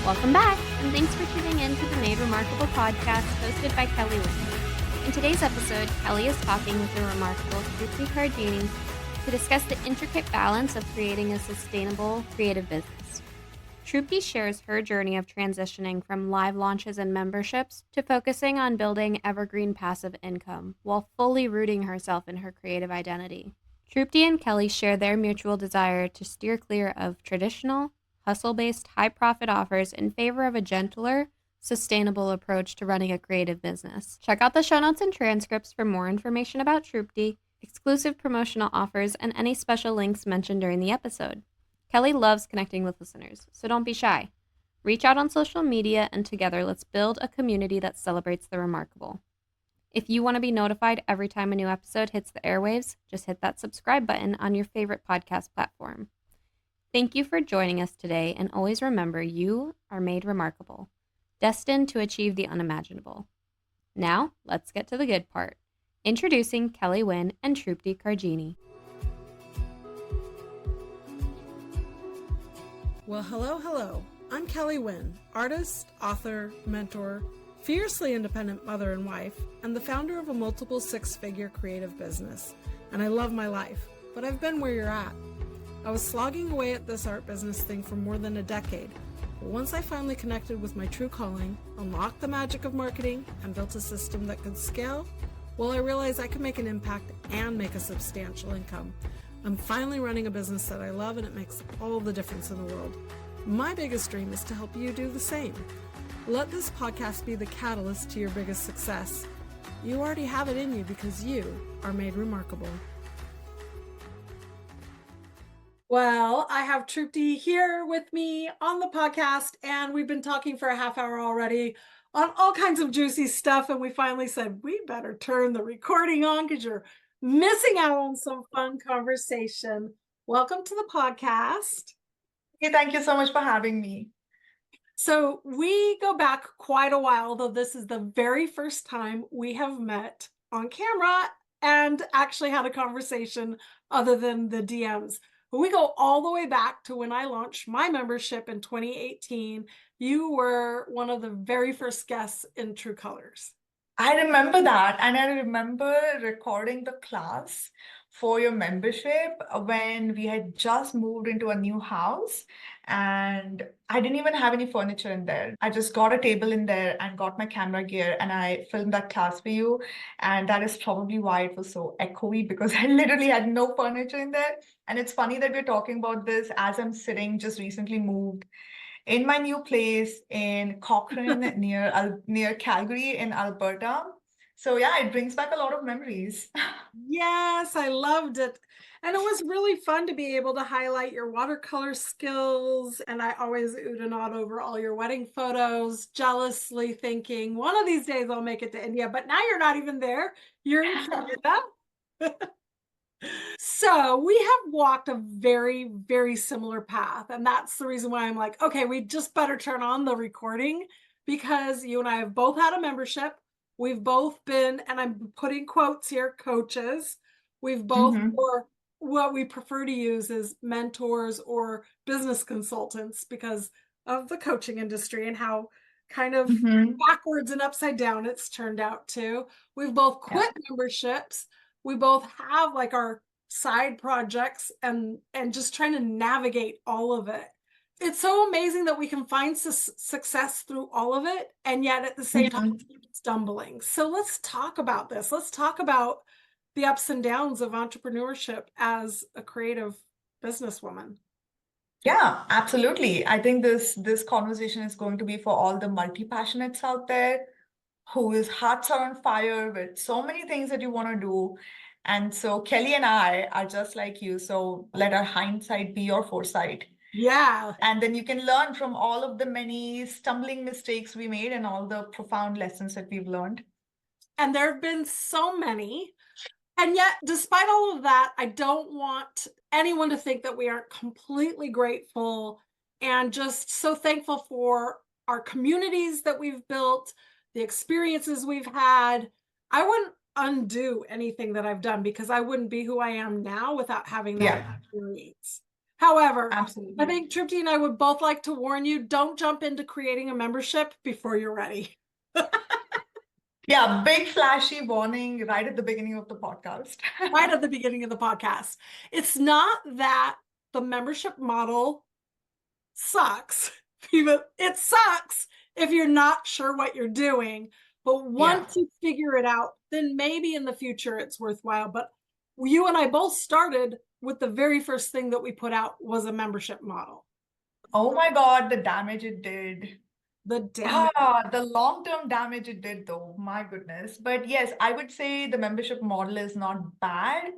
Welcome back, and thanks for tuning in to the Made Remarkable podcast hosted by Kelly Wynn. In today's episode, Kelly is talking with the remarkable Trupti Karjinni to discuss the intricate balance of creating a sustainable, creative business. Trupti shares her journey of transitioning from live launches and memberships to focusing on building evergreen passive income while fully rooting herself in her creative identity. Trupti and Kelly share their mutual desire to steer clear of traditional, hustle-based, high-profit offers in favor of a gentler, sustainable approach to running a creative business. Check out the show notes and transcripts for more information about Trupti, exclusive promotional offers, and any special links mentioned during the episode. Kelly loves connecting with listeners, so don't be shy. Reach out on social media, and together let's build a community that celebrates the remarkable. If you want to be notified every time a new episode hits the airwaves, just hit that subscribe button on your favorite podcast platform. Thank you for joining us today, and always remember you are made remarkable, destined to achieve the unimaginable. Now, let's get to the good part. Introducing Kelly Wynn and Trupti Karjinni. Well, hello. I'm Kelly Wynn, artist, author, mentor, fiercely independent mother and wife, and the founder of a multiple six-figure creative business. And I love my life, but I've been where you're at. I was slogging away at this art business thing for more than a decade. But once I finally connected with my true calling, unlocked the magic of marketing, and built a system that could scale, well, I realized I could make an impact and make a substantial income. I'm finally running a business that I love, and it makes all the difference in the world. My biggest dream is to help you do the same. Let this podcast be the catalyst to your biggest success. You already have it in you because you are made remarkable. Well, I have Trupti here with me on the podcast, and we've been talking for a half hour already on all kinds of juicy stuff, and we finally said, we better turn the recording on because you're missing out on some fun conversation. Welcome to the podcast. Hey, thank you so much for having me. So we go back quite a while, though this is the very first time we have met on camera and actually had a conversation other than the DMs. But we go all the way back to when I launched my membership in 2018. You were one of the very first guests in True Colors. I remember that, and I remember recording the class for your membership when we had just moved into a new house, and I didn't even have any furniture in there. I just got a table in there and got my camera gear, and I filmed that class for you, and that is probably why it was so echoey, because I literally had no furniture in there. And it's funny that we're talking about this as I'm sitting, just recently moved in my new place in Cochrane near Calgary in Alberta. So yeah, it brings back a lot of memories. Yes, I loved it. And it was really fun to be able to highlight your watercolor skills. And I always oohed and awed over all your wedding photos, jealously thinking, one of these days I'll make it to India. But now you're not even there. You're in Canada. So we have walked a very, very similar path. And that's the reason why I'm like, okay, we just better turn on the recording, because you and I have both had a membership. We've both been, and I'm putting quotes here, coaches. We've both, or what we prefer to use is mentors or business consultants because of the coaching industry and how kind of backwards and upside down it's turned out too. We've both quit memberships. We both have like our side projects and just trying to navigate all of it. It's so amazing that we can find success through all of it, and yet at the same time stumbling. So let's talk about this. Let's talk about the ups and downs of entrepreneurship as a creative businesswoman. Yeah, absolutely. I think this conversation is going to be for all the multi-passionates out there whose hearts are on fire with so many things that you want to do. And so Kelly and I are just like you. So let our hindsight be your foresight. Yeah. And then you can learn from all of the many stumbling mistakes we made and all the profound lessons that we've learned. And there have been so many. And yet, despite all of that, I don't want anyone to think that we aren't completely grateful and just so thankful for our communities that we've built, the experiences we've had. I wouldn't undo anything that I've done because I wouldn't be who I am now without having that experience. However, Absolutely. I think Trupti and I would both like to warn you, don't jump into creating a membership before you're ready. Yeah, big flashy warning right at the beginning of the podcast. Right at the beginning of the podcast. It's not that the membership model sucks. It sucks if you're not sure what you're doing. But once you figure it out, then maybe in the future it's worthwhile. But you and I both started with the very first thing that we put out was a membership model. Oh my God, the damage it did. The damage. The long-term damage it did though, my goodness. But yes, I would say the membership model is not bad.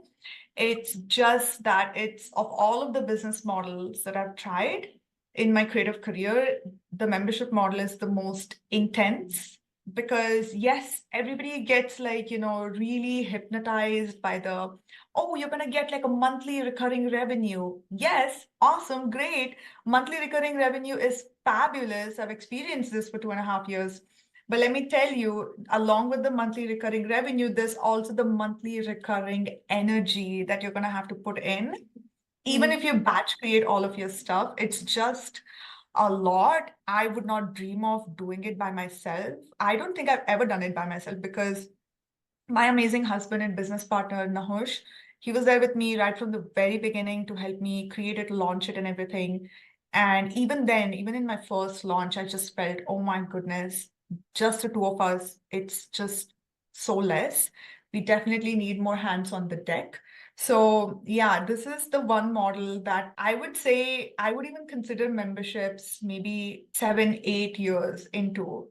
It's just that it's of all of the business models that I've tried in my creative career, the membership model is the most intense because yes, everybody gets like, really hypnotized by the, oh, you're going to get like a monthly recurring revenue. Yes, awesome, great. Monthly recurring revenue is fabulous. I've experienced this for 2.5 years. But let me tell you, along with the monthly recurring revenue, there's also the monthly recurring energy that you're going to have to put in. Even if you batch create all of your stuff, it's just a lot. I would not dream of doing it by myself. I don't think I've ever done it by myself because my amazing husband and business partner, Nahush, he was there with me right from the very beginning to help me create it, launch it, and everything. And even then, even in my first launch, I just felt, oh my goodness, just the two of us, it's just so less. We definitely need more hands on the deck. So yeah, this is the one model that I would say I would even consider memberships maybe 7, 8 years into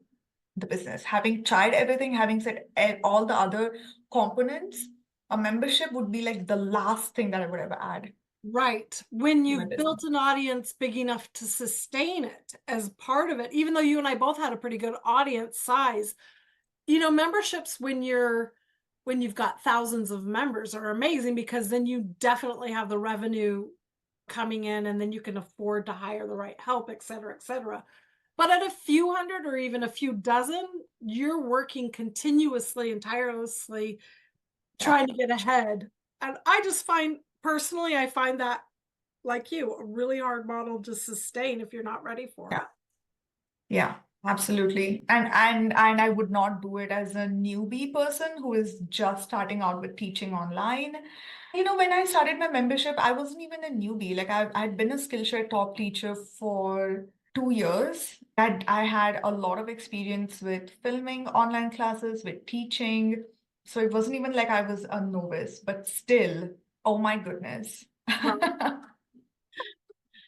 the business. Having tried everything, having said all the other components, a membership would be like the last thing that I would ever add. Right. When to my you've business. built an audience big enough to sustain it as part of it, even though you and I both had a pretty good audience size, memberships when you've got thousands of members are amazing because then you definitely have the revenue coming in and then you can afford to hire the right help, et cetera, et cetera. But at a few hundred or even a few dozen, you're working continuously and tirelessly trying to get ahead. And I just find personally, I find that like you, a really hard model to sustain if you're not ready for it. Yeah, absolutely. And I would not do it as a newbie person who is just starting out with teaching online. When I started my membership, I wasn't even a newbie. Like I'd been a Skillshare top teacher for 2 years. I had a lot of experience with filming online classes, with teaching. So it wasn't even like I was a novice, but still, oh my goodness.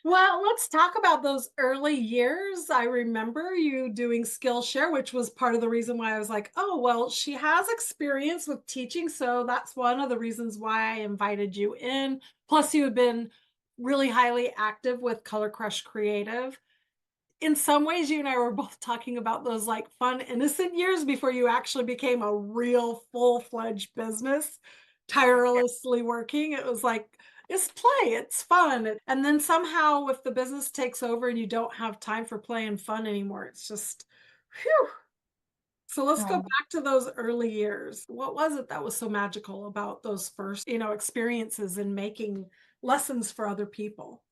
Well, let's talk about those early years. I remember you doing Skillshare, which was part of the reason why I was like, oh, well, she has experience with teaching. So that's one of the reasons why I invited you in. Plus, you had been really highly active with Color Crush Creative. In some ways, you and I were both talking about those like fun, innocent years before you actually became a real full-fledged business, tirelessly working. It was like, it's play, it's fun. And then somehow if the business takes over and you don't have time for play and fun anymore, it's just, whew. So let's go back to those early years. What was it that was so magical about those first, experiences in making lessons for other people?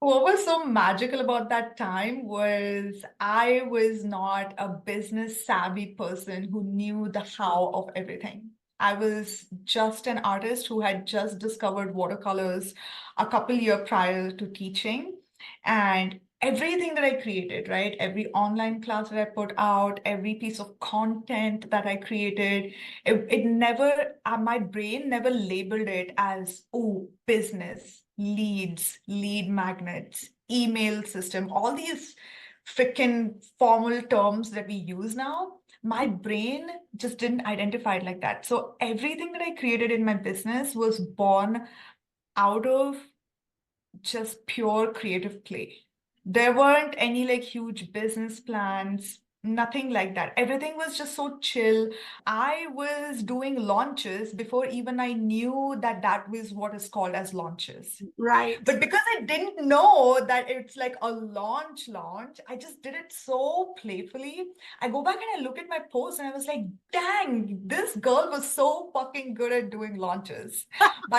What was so magical about that time was I was not a business savvy person who knew the how of everything. I was just an artist who had just discovered watercolors a couple years prior to teaching. And everything that I created, right? Every online class that I put out, every piece of content that I created, it never, my brain never labeled it as, oh, business, leads, lead magnets, email system, all these freaking formal terms that we use now. My brain just didn't identify it like that. So everything that I created in my business was born out of just pure creative play. There weren't any like huge business plans, nothing like that. Everything was just so chill. I was doing launches before even I knew that that was what is called as launches. Right. But because I didn't know that it's like a launch, I just did it so playfully. I go back and I look at my posts and I was like, dang, this girl was so fucking good at doing launches.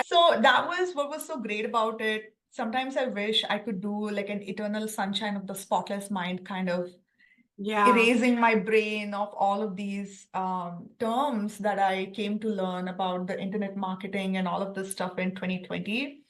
So that was what was so great about it. sometimes I wish I could do like an eternal sunshine of the spotless mind kind of Yeah. erasing my brain of all of these terms that I came to learn about the internet marketing and all of this stuff in 2020.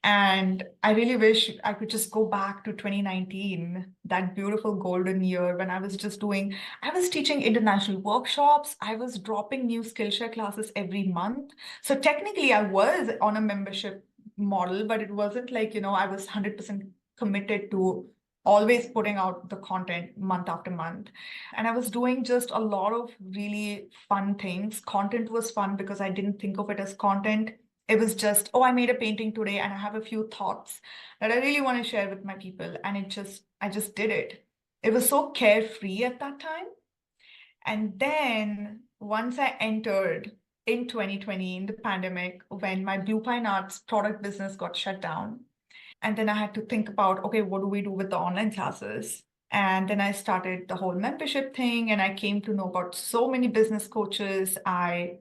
And I really wish I could just go back to 2019, that beautiful golden year when I was teaching international workshops. I was dropping new Skillshare classes every month. So technically, I was on a membership model, but it wasn't like, I was 100% committed to always putting out the content month after month. And I was doing just a lot of really fun things. Content was fun because I didn't think of it as content. It was just, oh, I made a painting today and I have a few thoughts that I really want to share with my people. And I just did it. It was so carefree at that time. And then once I entered in 2020 in the pandemic, when my Blue Pine Arts product business got shut down, and then I had to think about, okay, what do we do with the online classes? And then I started the whole membership thing, and I came to know about so many business coaches. I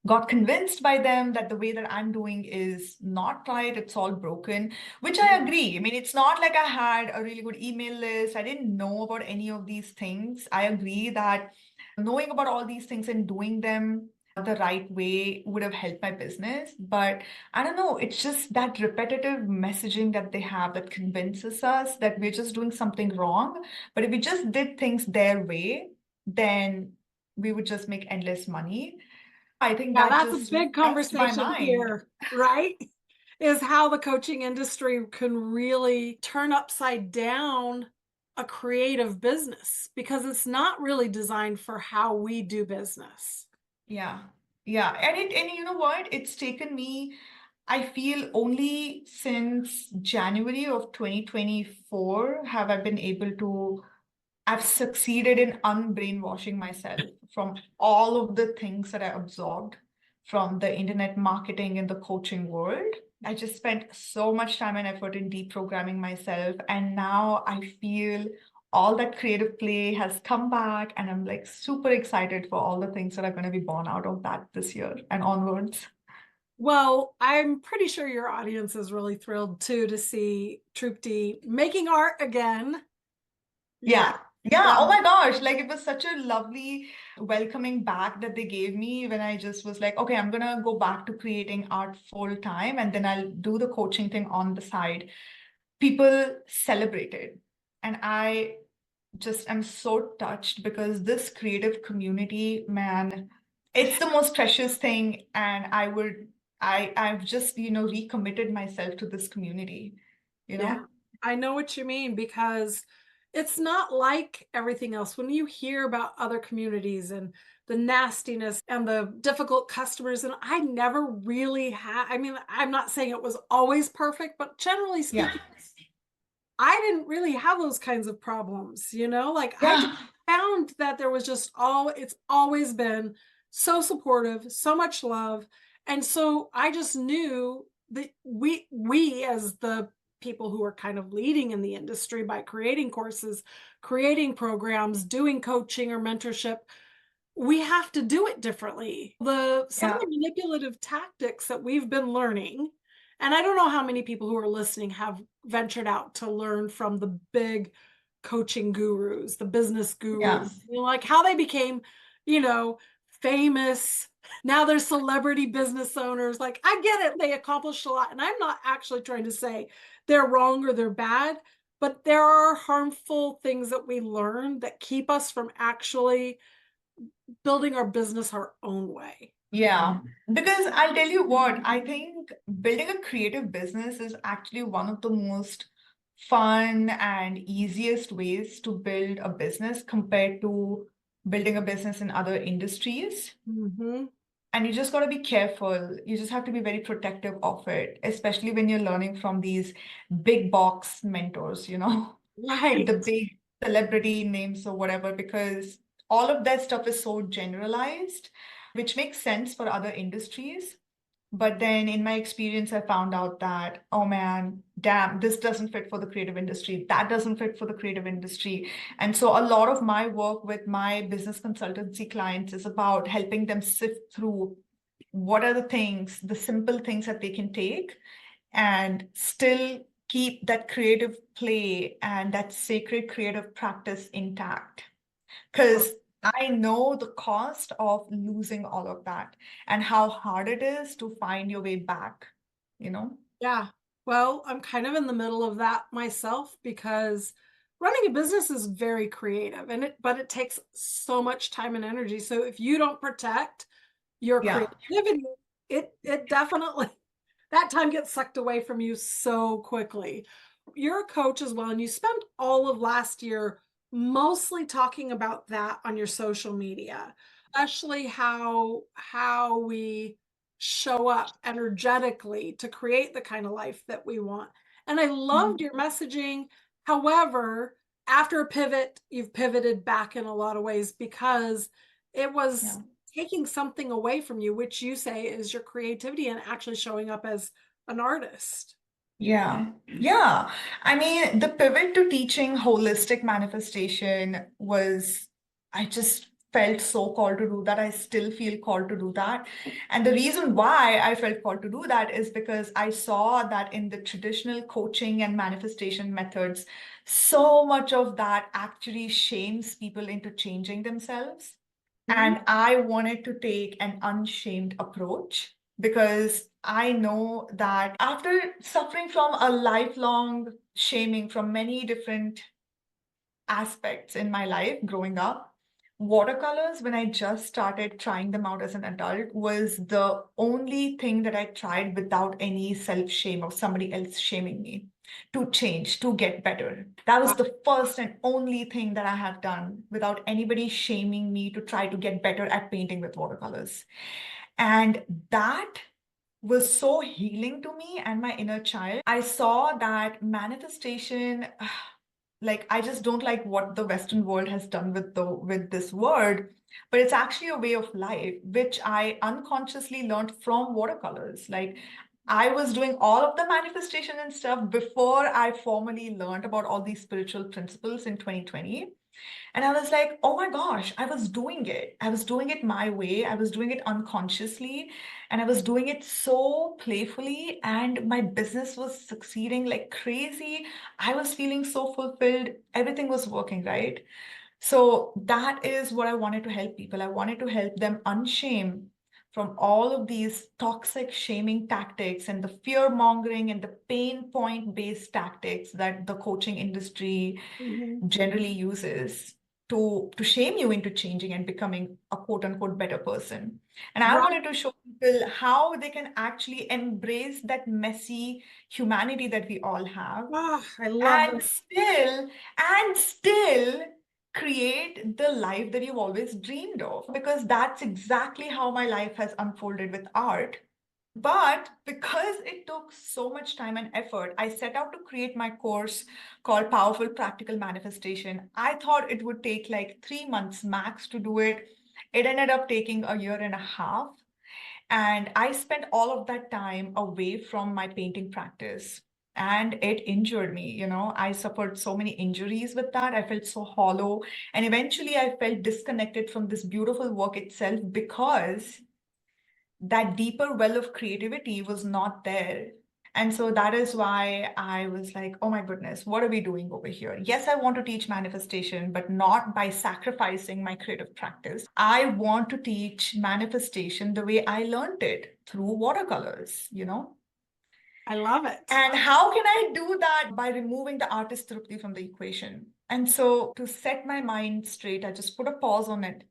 got convinced by them that the way that I'm doing is not right, it's all broken, which I agree. I mean, it's not like I had a really good email list. I didn't know about any of these things. I agree that knowing about all these things and doing them the right way would have helped my business. But I don't know, it's just that repetitive messaging that they have that convinces us that we're just doing something wrong. But if we just did things their way, then we would just make endless money. I think Yeah, that that's a just big messed my conversation mind. here, right? Is how the coaching industry can really turn upside down a creative business because it's not really designed for how we do business. Yeah. Yeah. And you know what? It's taken me, I feel only since January of 2024 have I been able to, I've succeeded in unbrainwashing myself from all of the things that I absorbed from the internet marketing and the coaching world. I just spent so much time and effort in deprogramming myself. And now I feel all that creative play has come back. And I'm like super excited for all the things that are going to be born out of that this year and onwards. Well, I'm pretty sure your audience is really thrilled too to see Trupti making art again. Yeah. Yeah. Yeah. Oh my gosh. Like it was such a lovely welcoming back that they gave me when I just was like, okay, I'm gonna go back to creating art full time and then I'll do the coaching thing on the side. People celebrated. And I just am so touched because this creative community, man, it's the most precious thing. And I've just, recommitted myself to this community, you Yeah, know? I know what you mean because it's not like everything else. When you hear about other communities and the nastiness and the difficult customers, and I never really had, I mean, I'm not saying it was always perfect, but generally Yeah. speaking, I didn't really have those kinds of problems, like I just Yeah. found that there was it's always been so supportive, so much love. And so I just knew that we as the people who are kind of leading in the industry by creating courses, creating programs, doing coaching or mentorship, we have to do it differently. Some of Yeah. the manipulative tactics that we've been learning, and I don't know how many people who are listening have ventured out to learn from the big coaching gurus, the business Yeah. gurus, like how they became, you know, famous. Now they're celebrity business owners. Like, I get it, they accomplished a lot. And I'm not actually trying to say they're wrong or they're bad, but there are harmful things that we learn that keep us from actually building our business our own way. Yeah, because I'll tell you what, I think building a creative business is actually one of the most fun and easiest ways to build a business compared to building a business in other industries. Mm-hmm. And you just got to be careful. You just have to be very protective of it, especially when you're learning from these big box mentors, Right. the big celebrity names or whatever, because all of that stuff is so generalized, which makes sense for other industries. But then in my experience, I found out that, oh man, damn, this doesn't fit for the creative industry. That doesn't fit for the creative industry. And so a lot of my work with my business consultancy clients is about helping them sift through what are the things, the simple things that they can take and still keep that creative play and that sacred creative practice intact. Because I know the cost of losing all of that and how hard it is to find your way back, you know? Yeah. Well, I'm kind of in the middle of that myself because running a business is very creative but it takes so much time and energy. So if you don't protect your Yeah. creativity, it definitely that time gets sucked away from you so quickly. You're a coach as well, and you spent all of last year mostly talking about that on your social media, especially how we show up energetically to create the kind of life that we want. And I loved your messaging. However, after a pivot, you've pivoted back in a lot of ways because it was Yeah. taking something away from you, which you say is your creativity and actually showing up as an artist. Yeah. Yeah. I mean, the pivot to teaching holistic manifestation was, I just felt so called to do that. I still feel called to do that. And the reason why I felt called to do that is because I saw that in the traditional coaching and manifestation methods, so much of that actually shames people into changing themselves. And I wanted to take an unshamed approach because I know that after suffering from a lifelong shaming from many different aspects in my life growing up, watercolors, when I just started trying them out as an adult, was the only thing that I tried without any self-shame or somebody else shaming me to change, to get better. That was the first and only thing that I have done without anybody shaming me to try to get better at painting with watercolors. And that was so healing to me and my inner child. I saw that manifestation, like I just don't like what the Western world has done with this word, but it's actually a way of life, which I unconsciously learned from watercolors. Like I was doing all of the manifestation and stuff before I formally learned about all these spiritual principles in 2020. And I was like, oh my gosh, I was doing it. I was doing it my way. I was doing it unconsciously. And I was doing it so playfully. And my business was succeeding like crazy. I was feeling so fulfilled. Everything was working, right? So that is what I wanted to help people. I wanted to help them unshame from all of these toxic shaming tactics and the fear mongering and the pain point based tactics that the coaching industry generally uses to shame you into changing and becoming a quote unquote better person. And I Right. wanted to show people how they can actually embrace that messy humanity that we all have Oh, I love and it. still create the life that you've always dreamed of, because that's exactly how my life has unfolded with art. But because it took so much time and effort, I set out to create my course called Powerful Practical Manifestation. I thought it would take like 3 months max to do it. It ended up taking a year and a half. And I spent all of that time away from my painting practice. And it injured me. I suffered so many injuries with that. I felt so hollow. And eventually I felt disconnected from this beautiful work itself because that deeper well of creativity was not there. And so that is why I was like, oh my goodness, what are we doing over here? Yes, I want to teach manifestation, but not by sacrificing my creative practice. I want to teach manifestation the way I learned it, through watercolors. I love it. And how can I do that? By removing the artist Trupti from the equation. And so to set my mind straight, I just put a pause on it.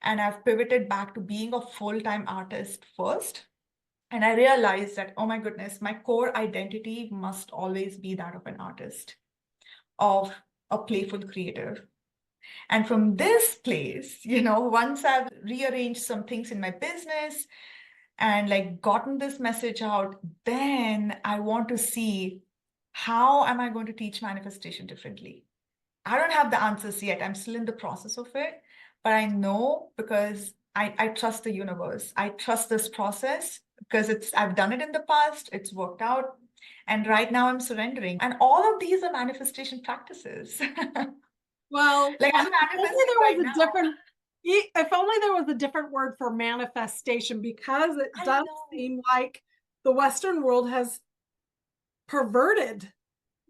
And I've pivoted back to being a full-time artist first. And I realized that, oh my goodness, my core identity must always be that of an artist, of a playful creator. And from this place, once I've rearranged some things in my business and like gotten this message out, then I want to see, how am I going to teach manifestation differently? I don't have the answers yet. I'm still in the process of it, but I know because I trust the universe. I trust this process because I've done it in the past. It's worked out. And right now I'm surrendering. And all of these are manifestation practices. Well, Like I'm if only manifesting there right was a now. different if only there was a different word for manifestation, because it I does know. seem like the Western world has perverted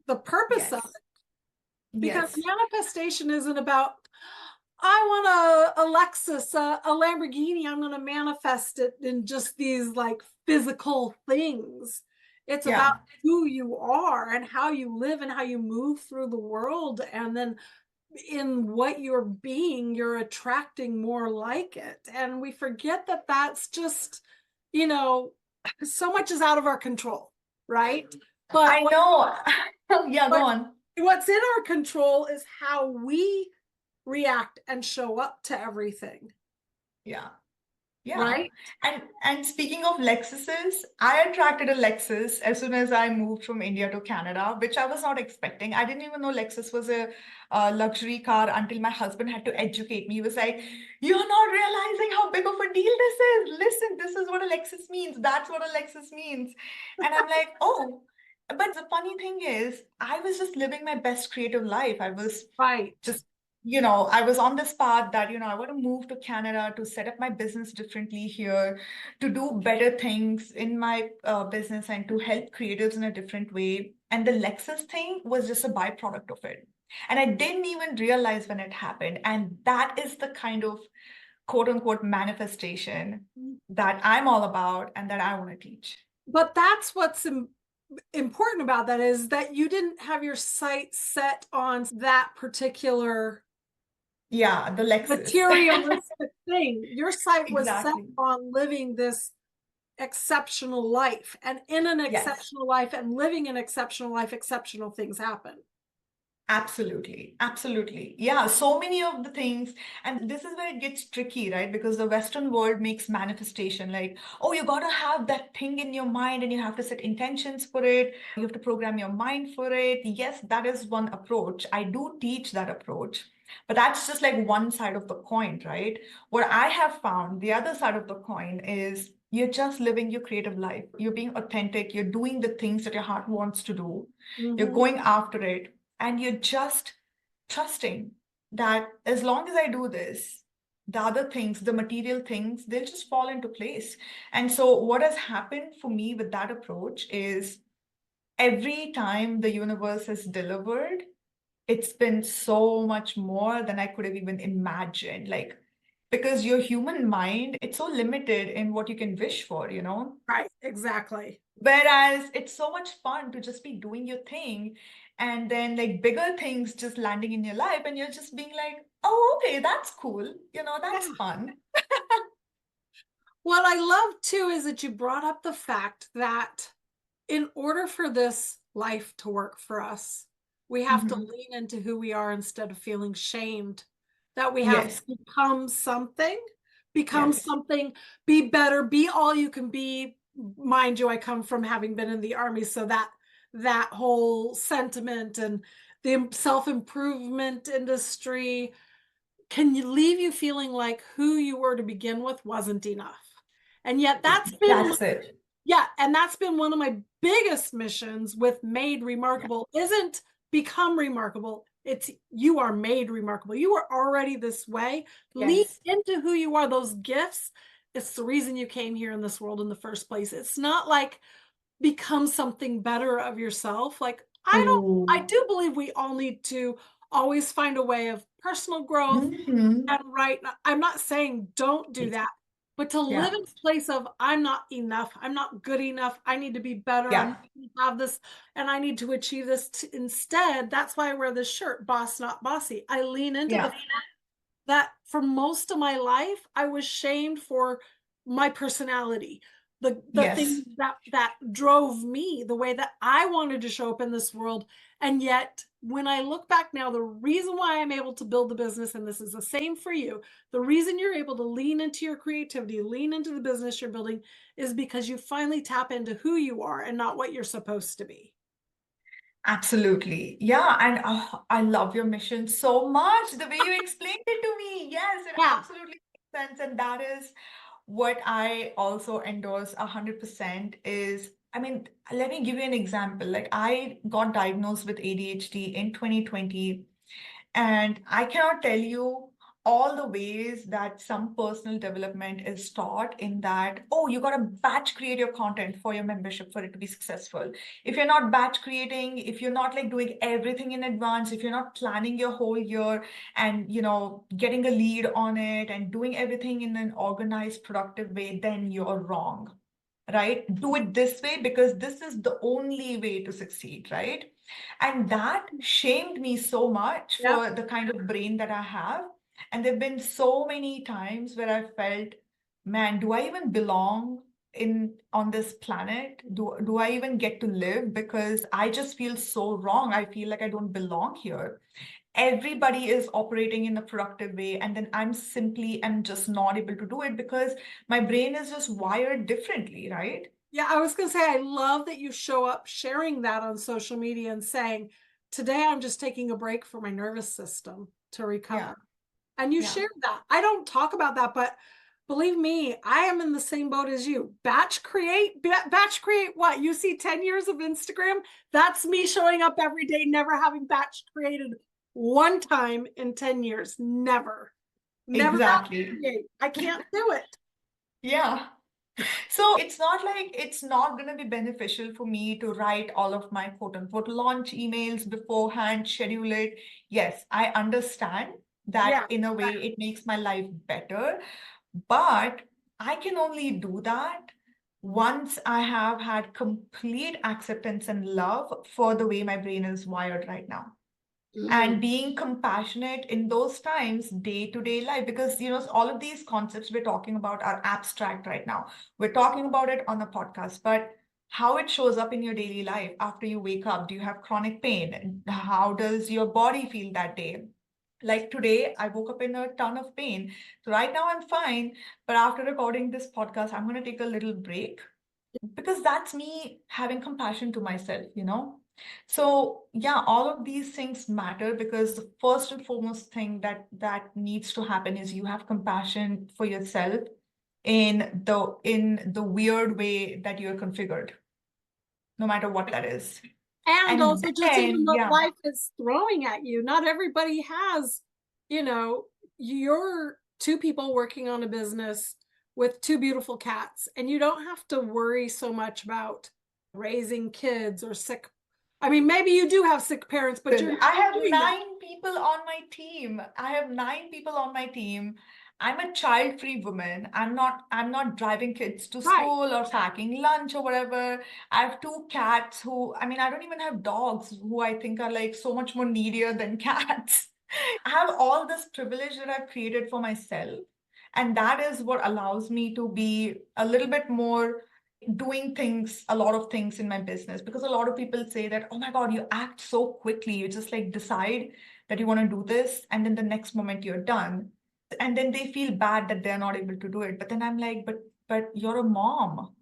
the purpose of Yes. it. Because Yes. manifestation isn't about, I want a Lexus, a Lamborghini, I'm going to manifest it in just these like physical things. It's about Yeah. who you are and how you live and how you move through the world. And then in what you're being, you're attracting more like it. And we forget that that's just, so much is out of our control, right? But I know. Yeah, go but on. what's in our control is how we react and show up to everything, Yeah. Yeah. right? And speaking of Lexuses, I attracted a Lexus as soon as I moved from India to Canada, which I was not expecting. I didn't even know Lexus was a luxury car until my husband had to educate me. He was like, "You're not realizing how big of a deal this is. Listen, this is what a Lexus means. That's what a Lexus means." And I'm like, "Oh." But the funny thing is, I was just living my best creative life. I was Right. just I was on this path that, I want to move to Canada to set up my business differently here, to do better things in my business and to help creatives in a different way. And the Lexus thing was just a byproduct of it. And I didn't even realize when it happened. And that is the kind of quote unquote manifestation that I'm all about and that I want to teach. But that's what's important about that is that you didn't have your sight set on that particular Yeah, the Lexus. materialistic thing. Your sight was set Exactly. on living this exceptional life, and in an Yes. exceptional life and living an exceptional life, exceptional things happen. Absolutely. Absolutely. Yeah. So many of the things. And this is where it gets tricky, right? Because the Western world makes manifestation like, oh, you got to have that thing in your mind and you have to set intentions for it. You have to program your mind for it. Yes, that is one approach. I do teach that approach. But that's just like one side of the coin, right? What I have found, the other side of the coin is you're just living your creative life. You're being authentic. You're doing the things that your heart wants to do. You're going after it. And you're just trusting that as long as I do this, the other things, the material things, they'll just fall into place. And so, what has happened for me with that approach is every time the universe has delivered, it's been so much more than I could have even imagined. Like, because your human mind, it's so limited in what you can wish for, Right, exactly. Whereas it's so much fun to just be doing your thing and then like bigger things just landing in your life and you're just being like, oh, okay, that's cool. That's Yeah. fun. What I love too is that you brought up the fact that in order for this life to work for us, we have to lean into who we are instead of feeling shamed that we have Yes, to become yes, something, be better, be all you can be. Mind you, I come from having been in the army, so that whole sentiment and the self-improvement industry can leave you feeling like who you were to begin with wasn't enough. And yet that's it. and that's been one of my biggest missions with Made Remarkable isn't become remarkable. It's you are made remarkable. You are already this way. Lean Yes. into who you are, those gifts. It's the reason you came here in this world in the first place. It's not like become something better of yourself. Like I Oh. do believe we all need to always find a way of personal growth Mhm. and right. I'm not saying don't do that, but to live Yeah, in a place of I'm not enough, I'm not good enough, I need to be better, I yeah, need to have this, and I need to achieve this instead. That's why I wear this shirt, boss, not bossy. I lean into the yeah, fact that for most of my life, I was shamed for my personality, the yes. things that drove me, the way that I wanted to show up in this world. And yet, when I look back now, the reason why I'm able to build the business, and this is the same for you, the reason you're able to lean into your creativity, lean into the business you're building, is because you finally tap into who you are and not what you're supposed to be. Absolutely. Yeah. And I love your mission so much. The way you explained it to me. Yes, it Yeah. absolutely makes sense. And that is what I also endorse 100% is, I mean, let me give you an example. Like I got diagnosed with ADHD in 2020, and I cannot tell you all the ways that some personal development is taught in that, oh, you got to batch create your content for your membership for it to be successful. If you're not batch creating, if you're not like doing everything in advance, if you're not planning your whole year and, you know, getting a lead on it and doing everything in an organized, productive way, then you're wrong, right? Do it this way because this is the only way to succeed, right? And that shamed me so much Yep. for the kind of brain that I have. And there've been so many times where I felt, man, do I even belong in on this planet? Do I even get to live? Because I just feel so wrong. I feel like I don't belong here. Everybody is operating in a productive way, and then I'm simply am just not able to do it because my brain is just wired differently, right? Yeah, I was going to say, I love that you show up sharing that on social media and saying, today I'm just taking a break for my nervous system to recover. Yeah. And you Yeah. shared that. I don't talk about that, but believe me, I am in the same boat as you. Batch create what? You see 10 years of Instagram? That's me showing up every day, never having batch created one time in 10 years. Never. Never batch Exactly. create. I can't do it. Yeah. So it's not like it's not going to be beneficial for me to write all of my quote unquote launch emails beforehand, schedule it. Yes, I understand that Yeah. in a way it makes my life better, but I can only do that once I have had complete acceptance and love for the way my brain is wired right now. And being compassionate in those times, day-to-day life, because you know all of these concepts we're talking about are abstract right now. We're talking about it on a podcast, but how it shows up in your daily life after you wake up. Do you have chronic pain? How does your body feel that day? Like today, I woke up in a ton of pain. So right now I'm fine, but after recording this podcast, I'm going to take a little break because that's me having compassion to myself, you know? So yeah, all of these things matter because the first and foremost thing that needs to happen is you have compassion for yourself in the weird way that you're configured, no matter what that is. And And also just even then, what yeah, life is throwing at you. Not everybody has, you're two people working on a business with two beautiful cats, and you don't have to worry so much about raising kids or sick. I mean, maybe you do have sick parents, but you're I not have doing that. 9 people on my team. I have 9 people on my team. I'm a child-free woman. I'm not driving kids to Right. school or packing lunch or whatever. I have 2 cats who, I mean, I don't even have dogs who I think are like so much more needier than cats. I have all this privilege that I've created for myself. And that is what allows me to be a little bit more doing things, a lot of things in my business, because a lot of people say that, oh my God, you act so quickly. You just like decide that you want to do this, and then the next moment you're done. And then they feel bad that they're not able to do it. But then I'm like, but you're a mom.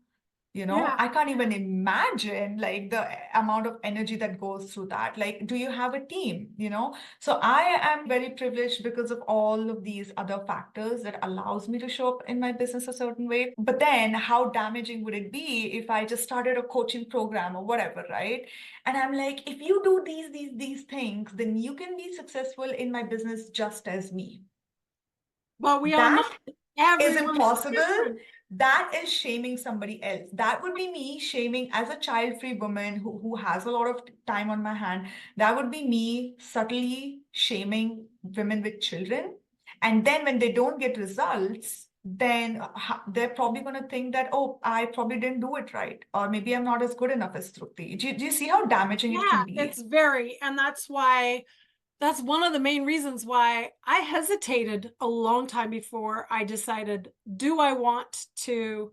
Yeah. I can't even imagine like the amount of energy that goes through that. Like, do you have a team? So I am very privileged because of all of these other factors that allows me to show up in my business a certain way. But then how damaging would it be if I just started a coaching program or whatever, right? And I'm like, if you do these things, then you can be successful in my business just as me. But we all know That is everyone is impossible. different. That is shaming somebody else. That would be me shaming as a child-free woman who has a lot of time on my hand. That would be me subtly shaming women with children. And then when they don't get results, then they're probably going to think that, oh, I probably didn't do it right. Or maybe I'm not as good enough as Trupti. Do you see how damaging it Yeah, can be? it's very, and that's one of the main reasons why I hesitated a long time before I decided, do I want to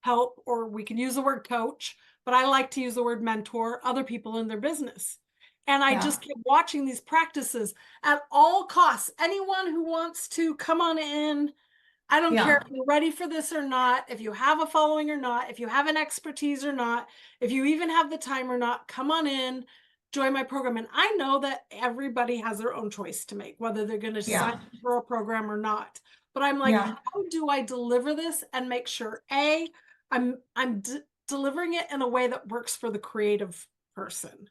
help, or we can use the word coach, but I like to use the word mentor other people in their business. And I Yeah. just kept watching these practices at all costs. Anyone who wants to come on in, I don't care if you're ready for this or not, if you have a following or not, if you have an expertise or not, if you even have the time or not, come on in, join my program. And I know that everybody has their own choice to make, whether they're going to sign up for a program or not. But I'm like, how do I deliver this and make sure I'm delivering it in a way that works for the creative person?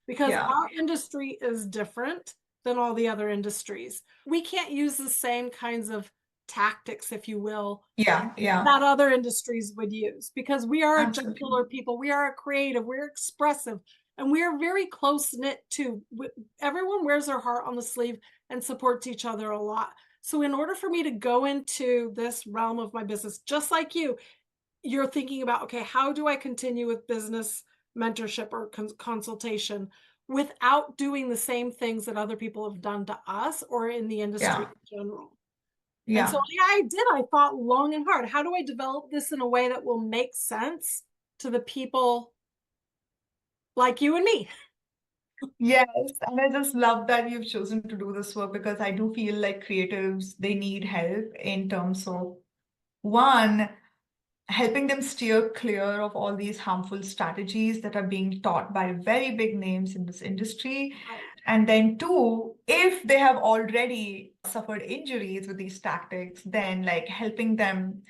Because our industry is different. than all the other industries. We can't use the same kinds of tactics, if you will, Yeah, yeah, that other industries would use, because we are absolutely. jugular people, we are creative, we're expressive, and we are very close knit too. Everyone wears their heart on the sleeve and supports each other a lot. So in order for me to go into this realm of my business, just like you're thinking about, okay, how do I continue with business mentorship or consultation without doing the same things that other people have done to us or in the industry Yeah, in general? And so yeah. yeah, I did. I thought long and hard. How do I develop this in a way that will make sense to the people like you and me? Yes, and I just love that you've chosen to do this work because I do feel like creatives, they need help in terms of one, helping them steer clear of all these harmful strategies that are being taught by very big names in this industry. Right. And then two, if they have already suffered injuries with these tactics, then like helping them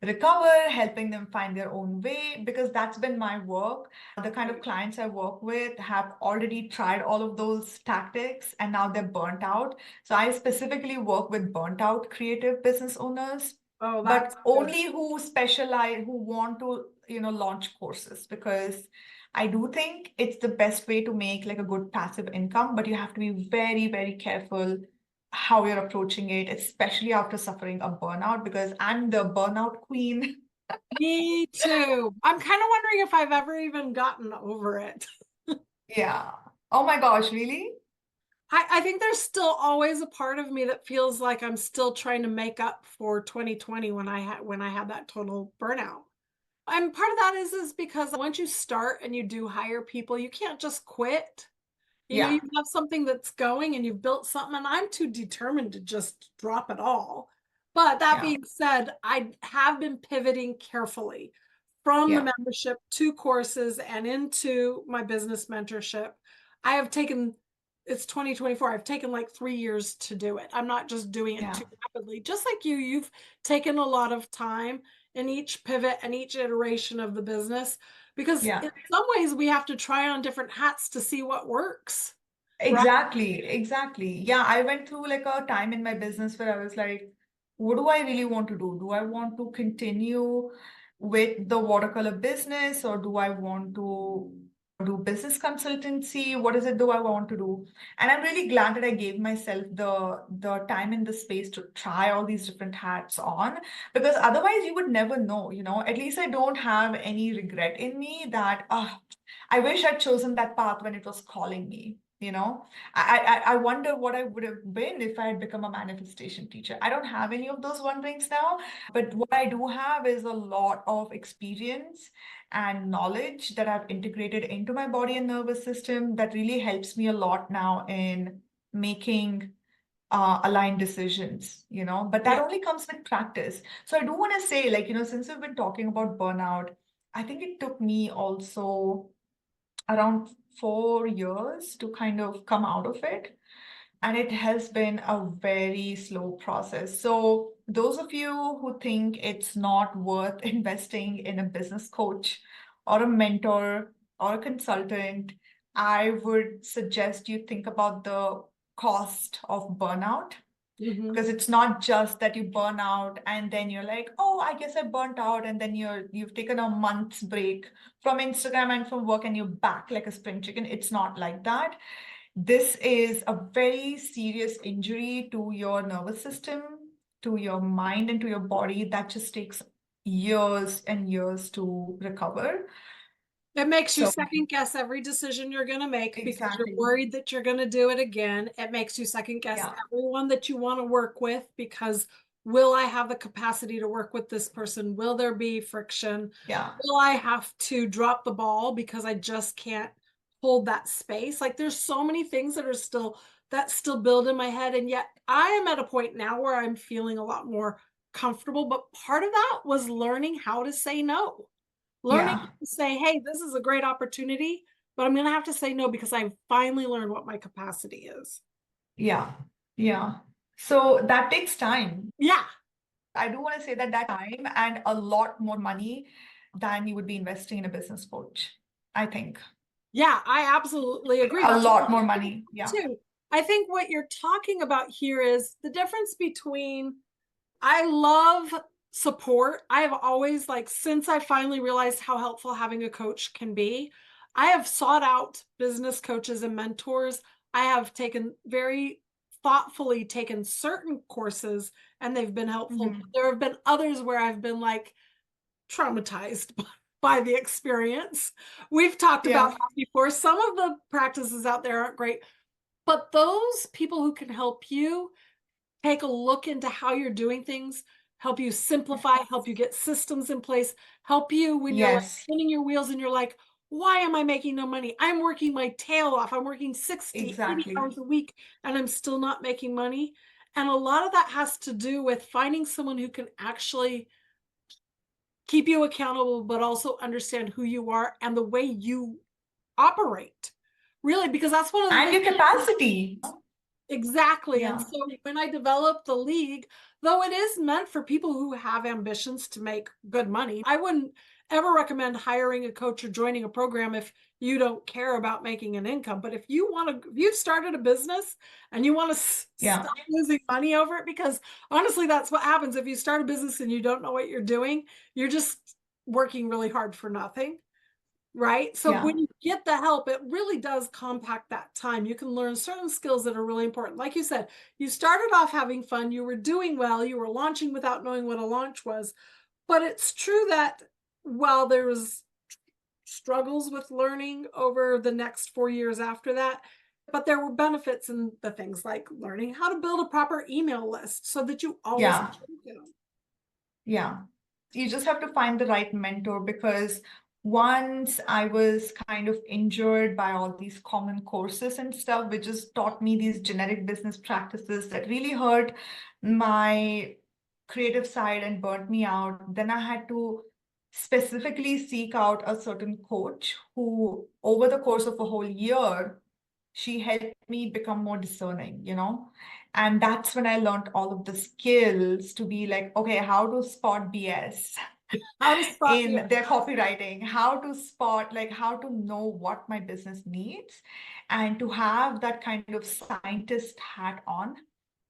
recover, helping them find their own way, because that's been my work. The kind of clients I work with have already tried all of those tactics and now they're burnt out. So I specifically work with burnt out creative business owners, Oh, but that's good. only who specialize, who want to, launch courses, because I do think it's the best way to make like a good passive income, but you have to be very, very careful how you're approaching it, especially after suffering a burnout, because I'm the burnout queen. Me too. I'm kind of wondering if I've ever even gotten over it. Yeah. Oh my gosh, really? I think there's still always a part of me that feels like I'm still trying to make up for 2020 when I had that total burnout. And part of that is because once you start and you do hire people, you can't just quit. You know, you Yeah. have something that's going and you've built something, and I'm too determined to just drop it all. But that Yeah. being said, I have been pivoting carefully from the Yeah. membership to courses and into my business mentorship. I have taken, it's 2024, I've taken like 3 years to do it. I'm not just doing it Yeah. too rapidly. Just like you've taken a lot of time in each pivot and each iteration of the business, because Yeah. in some ways we have to try on different hats to see what works, right? Exactly, exactly. Yeah, I went through like a time in my business where I was like, what do I really want to do? Do I want to continue with the watercolor business, or do I want to do business consultancy? What is it do I want to do? And I'm really glad that I gave myself the time and the space to try all these different hats on, because otherwise you would never know, At least I don't have any regret in me that I wish I'd chosen that path when it was calling me. I wonder what I would have been if I had become a manifestation teacher. I don't have any of those wonderings now, but what I do have is a lot of experience and knowledge that I've integrated into my body and nervous system that really helps me a lot now in making aligned decisions. But that Yeah. only comes with practice. So I do want to say, like, since we've been talking about burnout, I think it took me also around 4 years to kind of come out of it. And it has been a very slow process. So, those of you who think it's not worth investing in a business coach or a mentor or a consultant, I would suggest you think about the cost of burnout, Mhm. because it's not just that you burn out and then you're like, oh, I guess I burnt out, and then you've taken a month's break from Instagram and from work and you're back like a spring chicken. It's not like that. This is a very serious injury to your nervous system, to your mind, and to your body that just takes years and years to recover. It makes you So second guess every decision you're going to make because you're exactly. worried that you're going to do it again. It makes you second guess Yeah. everyone that you want to work with because will I have the capacity to work with this person? Will there be friction? Yeah. Will I have to drop the ball because I just can't hold that space? Like there's so many things that still build in my head. And yet I am at a point now where I'm feeling a lot more comfortable. But part of that was learning how to say no, learning Yeah. to say, hey, this is a great opportunity, but I'm going to have to say no because I finally learned what my capacity is. Yeah. Yeah. So that takes time. Yeah. I do want to say that time and a lot more money than you would be investing in a business coach, I think. Yeah, I absolutely agree. A That's what lot I'm more thinking money. Yeah. too. I think what you're talking about here is the difference between, I love support. I have always, like, since I finally realized how helpful having a coach can be, I have sought out business coaches and mentors. I have taken very thoughtfully taken certain courses and they've been helpful. Mhm. There have been others where I've been like traumatized by the experience. We've talked about Yeah. that before. Some of the practices out there aren't great, but those people who can help you take a look into how you're doing things, help you simplify, help you get systems in place, help you when you're like Yes, spinning your wheels and you're like, why am I making no money? I'm working my tail off. I'm working 60, 80 exactly. hours a week and I'm still not making money. And a lot of that has to do with finding someone who can actually keep you accountable, but also understand who you are and the way you operate. Really, because that's one of the And things. your capacity. Exactly. And Yeah. so when I developed the league, though it is meant for people who have ambitions to make good money, I wouldn't ever recommend hiring a coach or joining a program if you don't care about making an income. But if you want to, if you've started a business and you want to Yeah. stop losing money over it, because honestly, that's what happens if you start a business and you don't know what you're doing, you're just working really hard for nothing. Right. So Yeah. when you get the help, it really does compact that time. You can learn certain skills that are really important. Like you said, you started off having fun, you were doing well, you were launching without knowing what a launch was. But it's true that while there was struggles with learning over the next 4 years after that, but there were benefits in the things like learning how to build a proper email list so that you always, Yeah. Yeah. You just have to find the right mentor, because once I was kind of injured by all these common courses and stuff, which just taught me these generic business practices that really hurt my creative side and burnt me out. Then I had to specifically seek out a certain coach who, over the course of a whole year, she helped me become more discerning, and that's when I learned all of the skills to be like, okay, how to spot BS how to spot the. in their copywriting, how to spot, like, how to know what my business needs, and to have that kind of scientist hat on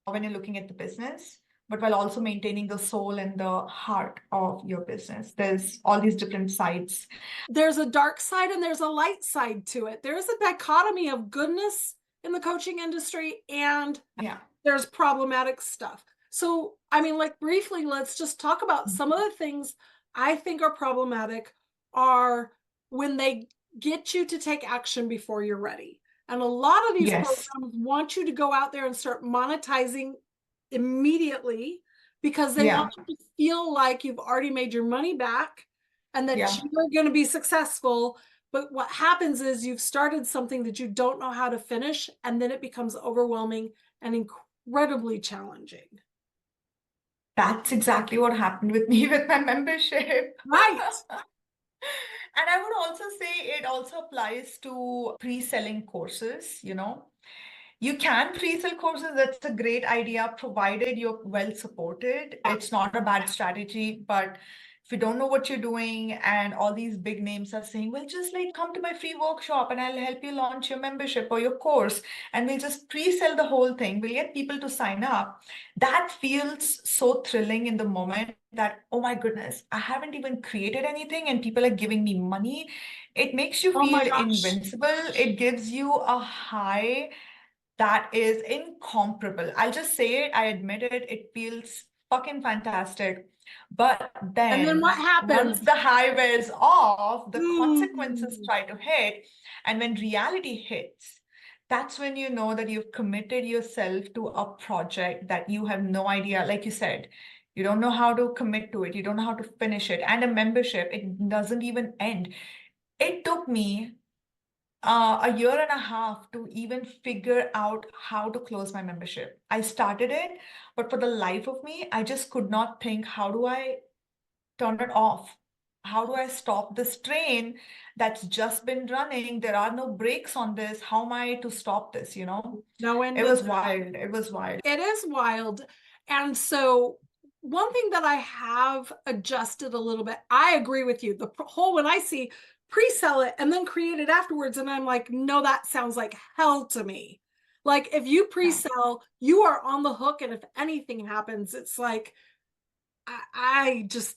when you're looking at the business, but while also maintaining the soul and the heart of your business. There's all these different sides. There's a dark side and there's a light side to it. There's a dichotomy of goodness in the coaching industry and Yeah. there's problematic stuff. So, I mean, like briefly, let's just talk about some of the things I think are problematic are when they get you to take action before you're ready. And a lot of these Yes. programs want you to go out there and start monetizing immediately because they Yeah. want you to feel like you've already made your money back and that Yeah. you're going to be successful. But what happens is you've started something that you don't know how to finish, and then it becomes overwhelming and incredibly challenging. That's exactly what happened with me with my membership. Right. And I would also say it also applies to pre-selling courses, You can pre-sell courses. That's a great idea, provided you're well supported. It's not a bad strategy, but if you don't know what you're doing and all these big names are saying, well, just like come to my free workshop and I'll help you launch your membership or your course, and we'll just pre-sell the whole thing. We'll get people to sign up. That feels so thrilling in the moment that, oh my goodness, I haven't even created anything and people are giving me money. It makes you Oh my feel gosh. invincible. It gives you a high that is incomparable. I'll just say it, I admit it, it feels fucking fantastic. But And then what then once happens? the high wears off, the consequences Ooh. try to hit. And when reality hits, that's when you know that you've committed yourself to a project that you have no idea, like you said, you don't know how to commit to it, you don't know how to finish it. And a membership, it doesn't even end. It took me a year and a half to even figure out how to close my membership. I started it, but for the life of me, I just could not think, how do I turn it off? How do I stop this train that's just been running? There are no brakes on this. How am I to stop this? No end It in was sight. wild. It was wild. It is wild. And so one thing that I have adjusted a little bit, I agree with you. The whole, when I see pre-sell it and then create it afterwards, and I'm like, no, that sounds like hell to me. Like if you pre-sell, you are on the hook, and if anything happens, it's like I just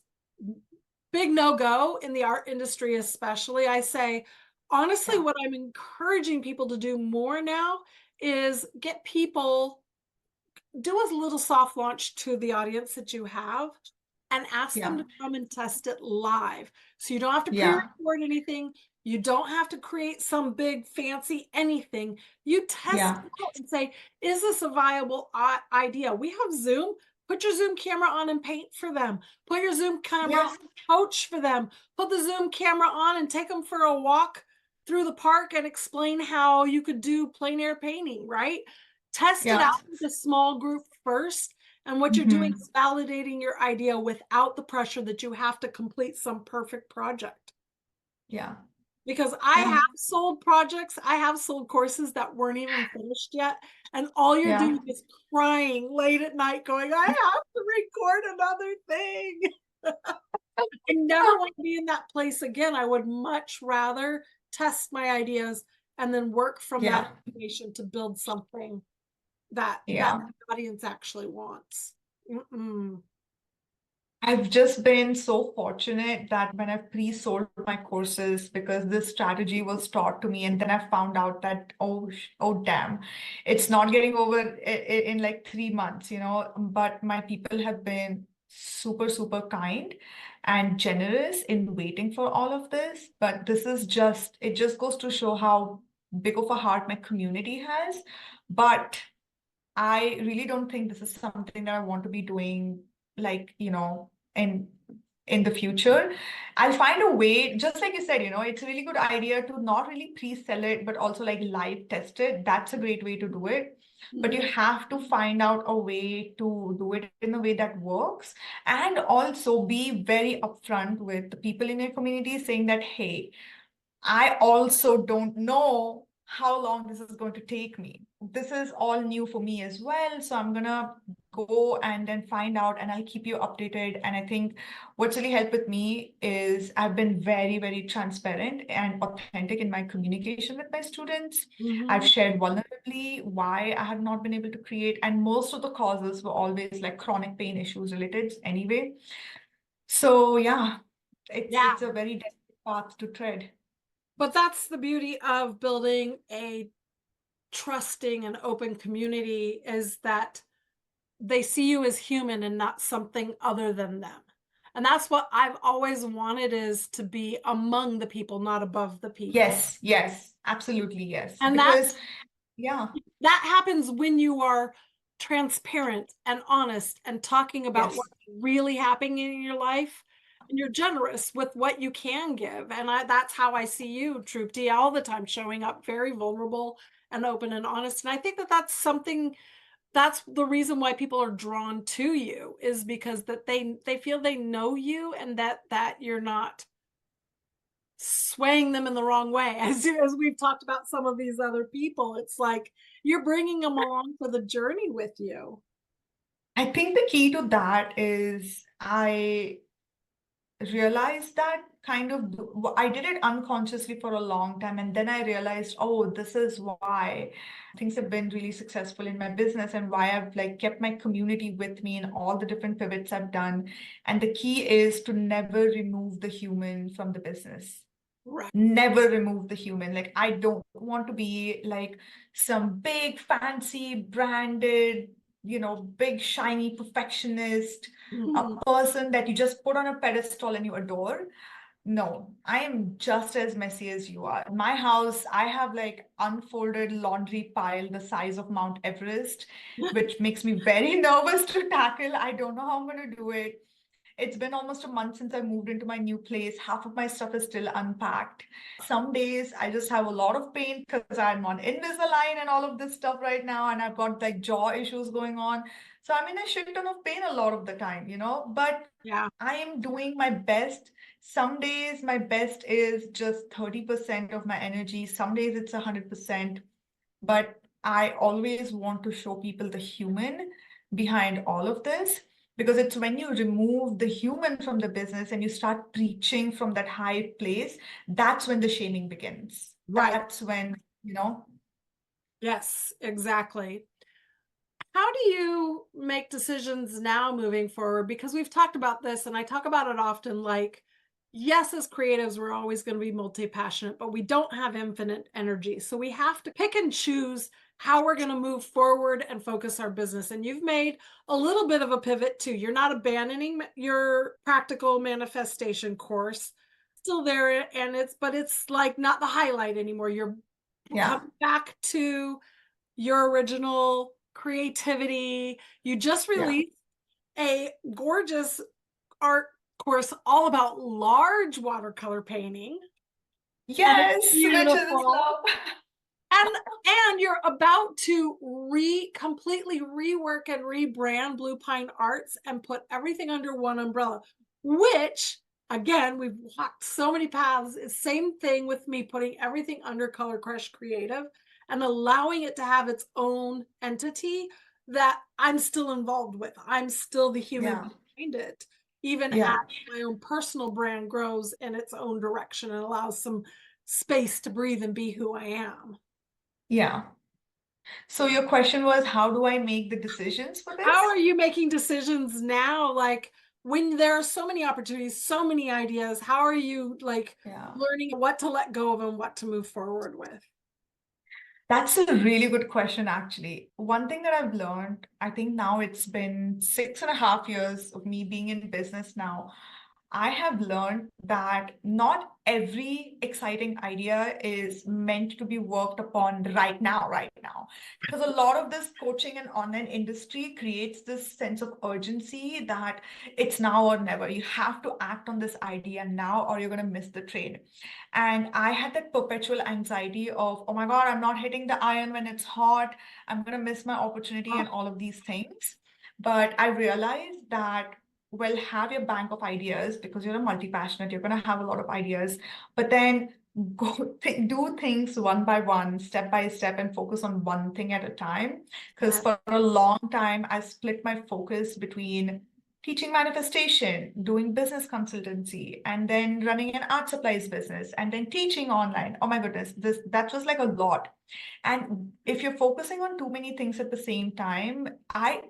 big no-go in the art industry, especially. I say, honestly, Yeah. what I'm encouraging people to do more now is get people, do a little soft launch to the audience that you have and ask them Yeah. to come and test it live. So you don't have to Yeah. pre-record anything. You don't have to create some big fancy anything. You test Yeah. it out and say, is this a viable idea? We have Zoom. Put your Zoom camera on and paint for them. Put your Zoom camera Yeah. on, coach for them. Put the Zoom camera on and take them for a walk through the park and explain how you could do plein air painting, right? Test it Yeah. out with a small group first. And what you're doing is validating your idea without the pressure that you have to complete some perfect project. Yeah. Because I Yeah. have sold projects, I have sold courses that weren't even finished yet. And all you're Yeah. doing is crying late at night, going, I have to record another thing. I never want to be in that place again. I would much rather test my ideas and then work from that Yeah. information to build something that Yeah. the audience actually wants. Mm-mm. I've just been so fortunate that when I've pre-sold my courses, because this strategy was taught to me, and then I found out that, oh damn, it's not getting over in like 3 months, but my people have been super, super kind and generous in waiting for all of this. But it just goes to show how big of a heart my community has. But I really don't think this is something that I want to be doing, like, in the future. I'll find a way, just like you said, it's a really good idea to not really pre-sell it, but also like live test it. That's a great way to do it. But you have to find out a way to do it in a way that works, and also be very upfront with the people in your community, saying that, hey, I also don't know how long this is going to take me. This is all new for me as well. So I'm going to go and then find out, and I'll keep you updated. And I think what's really helped with me is I've been very, very transparent and authentic in my communication with my students. I've shared vulnerably why I have not been able to create. And most of the causes were always like chronic pain issues related anyway. So yeah, Yeah. it's a very delicate path to tread. But that's the beauty of building a trusting and open community, is that they see you as human and not something other than them. And that's what I've always wanted, is to be among the people, not above the people. Yes, absolutely, yes. And Because, yeah, that happens when you are transparent and honest and talking about yes, what's really happening in your life, and you're generous with what you can give. And that's how I see you, Trupti, all the time, showing up very vulnerable and open and honest. And I think that that's something, that's the reason why people are drawn to you, is because that they feel they know you, and that you're not swaying them in the wrong way. As we've talked about some of these other people, it's like you're bringing them along for the journey with you. I think the key to that is I realized that I did it unconsciously for a long time, and then I realized, oh, this is why things have been really successful in my business, and why I've like kept my community with me in all the different pivots I've done. And the key is to never remove the human from the business. Right. Never remove the human. Like, I don't want to be like some big fancy branded, big shiny perfectionist, a person that you just put on a pedestal and you adore. No, I am just as messy as you are. My house, I have like unfolded laundry pile the size of Mount Everest, which makes me very nervous to tackle. I don't know how I'm going to do it. It's been almost a month since I moved into my new place. Half of my stuff is still unpacked. Some days I just have a lot of pain because I'm on Invisalign and all of this stuff right now, and I've got like jaw issues going on. So I'm in a shit ton of pain a lot of the time, but Yeah. I am doing my best. Some days my best is just 30% of my energy. Some days it's 100%. But I always want to show people the human behind all of this, because it's when you remove the human from the business and you start preaching from that high place, that's when the shaming begins. Right. That's when, Yes, exactly. How do you make decisions now moving forward? Because we've talked about this and I talk about it often like, yes, as creatives, we're always going to be multi passionate, but we don't have infinite energy. So we have to pick and choose how we're going to move forward and focus our business. And you've made a little bit of a pivot too. You're not abandoning your practical manifestation course, still there. And but it's like not the highlight anymore. You're Yeah. coming back to your original creativity. You just Yeah. released a gorgeous art course all about large watercolor painting, and it's Yes, witches beautiful. love. And you're about to completely rework and rebrand Blue Pine Arts and put everything under one umbrella, which again, we've walked so many paths. It's same thing with me putting everything under Color Crush Creative and allowing it to have its own entity that I'm still involved with. I'm still the human Yeah. behind it, even as Yeah. my own personal brand grows in its own direction and allows some space to breathe and be who I am. Yeah. So your question was, how do I make the decisions for How this? are you making decisions now? Like when there are so many opportunities, so many ideas, how are you like Yeah. learning what to let go of and what to move forward with? That's a really good question, actually. One thing that I've learned, I think now it's been 6.5 years of me being in business now. I have learned that not every exciting idea is meant to be worked upon right now, right now. Because a lot of this coaching and online industry creates this sense of urgency that it's now or never. You have to act on this idea now or you're going to miss the train. And I had that perpetual anxiety of, oh my God, I'm not hitting the iron when it's hot. I'm going to miss my opportunity and Oh, all of these things. But I realized that, well, have your bank of ideas because you're a multi-passionate, you're going to have a lot of ideas, but then do things one by one, step by step, and focus on one thing at a time. Because yeah. for a long time, I split my focus between teaching manifestation, doing business consultancy, and then running an art supplies business, and then teaching online. Oh my goodness, that was like a lot. And if you're focusing on too many things at the same time,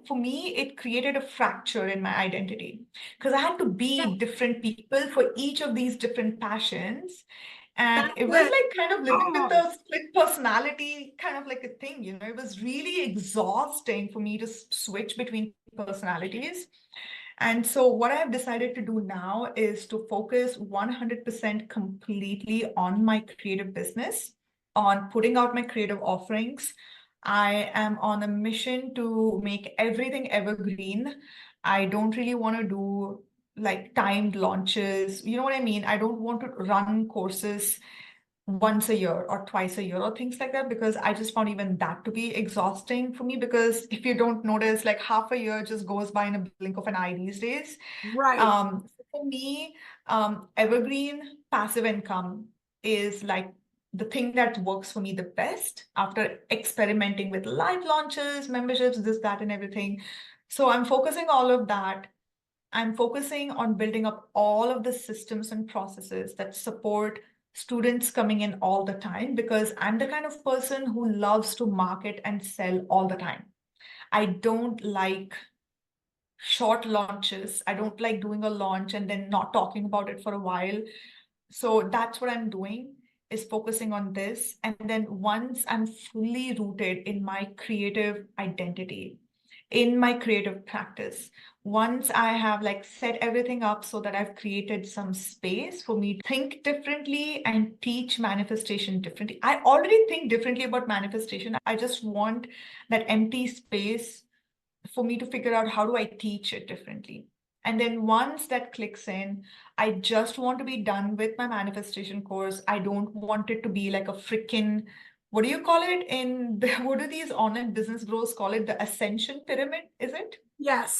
for me, it created a fracture in my identity because I had to Yeah, be different people for each of these different passions. And that's it was it. like kind of living with Oh, a split personality kind of like a thing, it was really exhausting for me to switch between personalities. And so what I've decided to do now is to focus 100% completely on my creative business, on putting out my creative offerings. I am on a mission to make everything evergreen. I don't really want to do like timed launches. You know what I mean? I don't want to run courses once a year or twice a year or things like that because I just found even that to be exhausting for me because if you don't notice, like half a year just goes by in a blink of an eye these days. right. For me, evergreen passive income is like the thing that works for me the best after experimenting with live launches, memberships, this, that, and everything. So I'm focusing all of that. I'm focusing on building up all of the systems and processes that support students coming in all the time because I'm the kind of person who loves to market and sell all the time. I don't like short launches. I don't like doing a launch and then not talking about it for a while. So that's what I'm doing is focusing on this. And then once I'm fully rooted in my creative identity, in my creative practice, once I have like set everything up so that I've created some space for me to think differently and teach manifestation differently. I already think differently about manifestation. I just want that empty space for me to figure out how do I teach it differently. And then once that clicks in, I just want to be done with my manifestation course. I don't want it to be like a freaking, what do you call it what do these online business bros call it? The ascension pyramid, is it?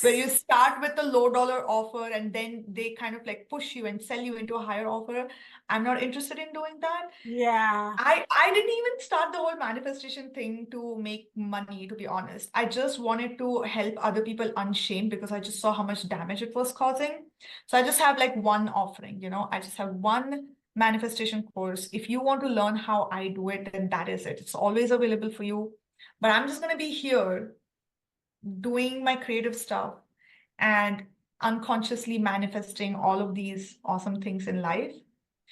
Where Yes. you start with the low dollar offer and then they kind of like push you and sell you into a higher offer. I'm not interested in doing that. Yeah. I didn't even start the whole manifestation thing to make money, to be honest. I just wanted to help other people unshamed because I just saw how much damage it was causing. So I just have like one offering, I just have one manifestation course. If you want to learn how I do it, then that is it. It's always available for you. but I'm just going to be here doing my creative stuff and unconsciously manifesting all of these awesome things in life.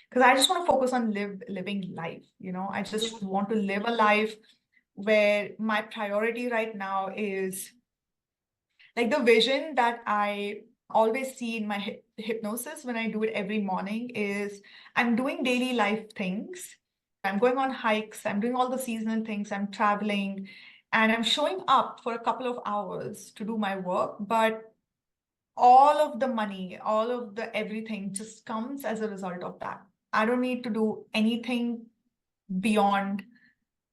Because I just want to focus on living life. I just want to live a life where my priority right now is like the vision that I always see in my hypnosis when I do it every morning is I'm doing daily life things. I'm going on hikes, I'm doing all the seasonal things, I'm traveling, and I'm showing up for a couple of hours to do my work. But all of the money, all of the everything just comes as a result of that. I don't need to do anything beyond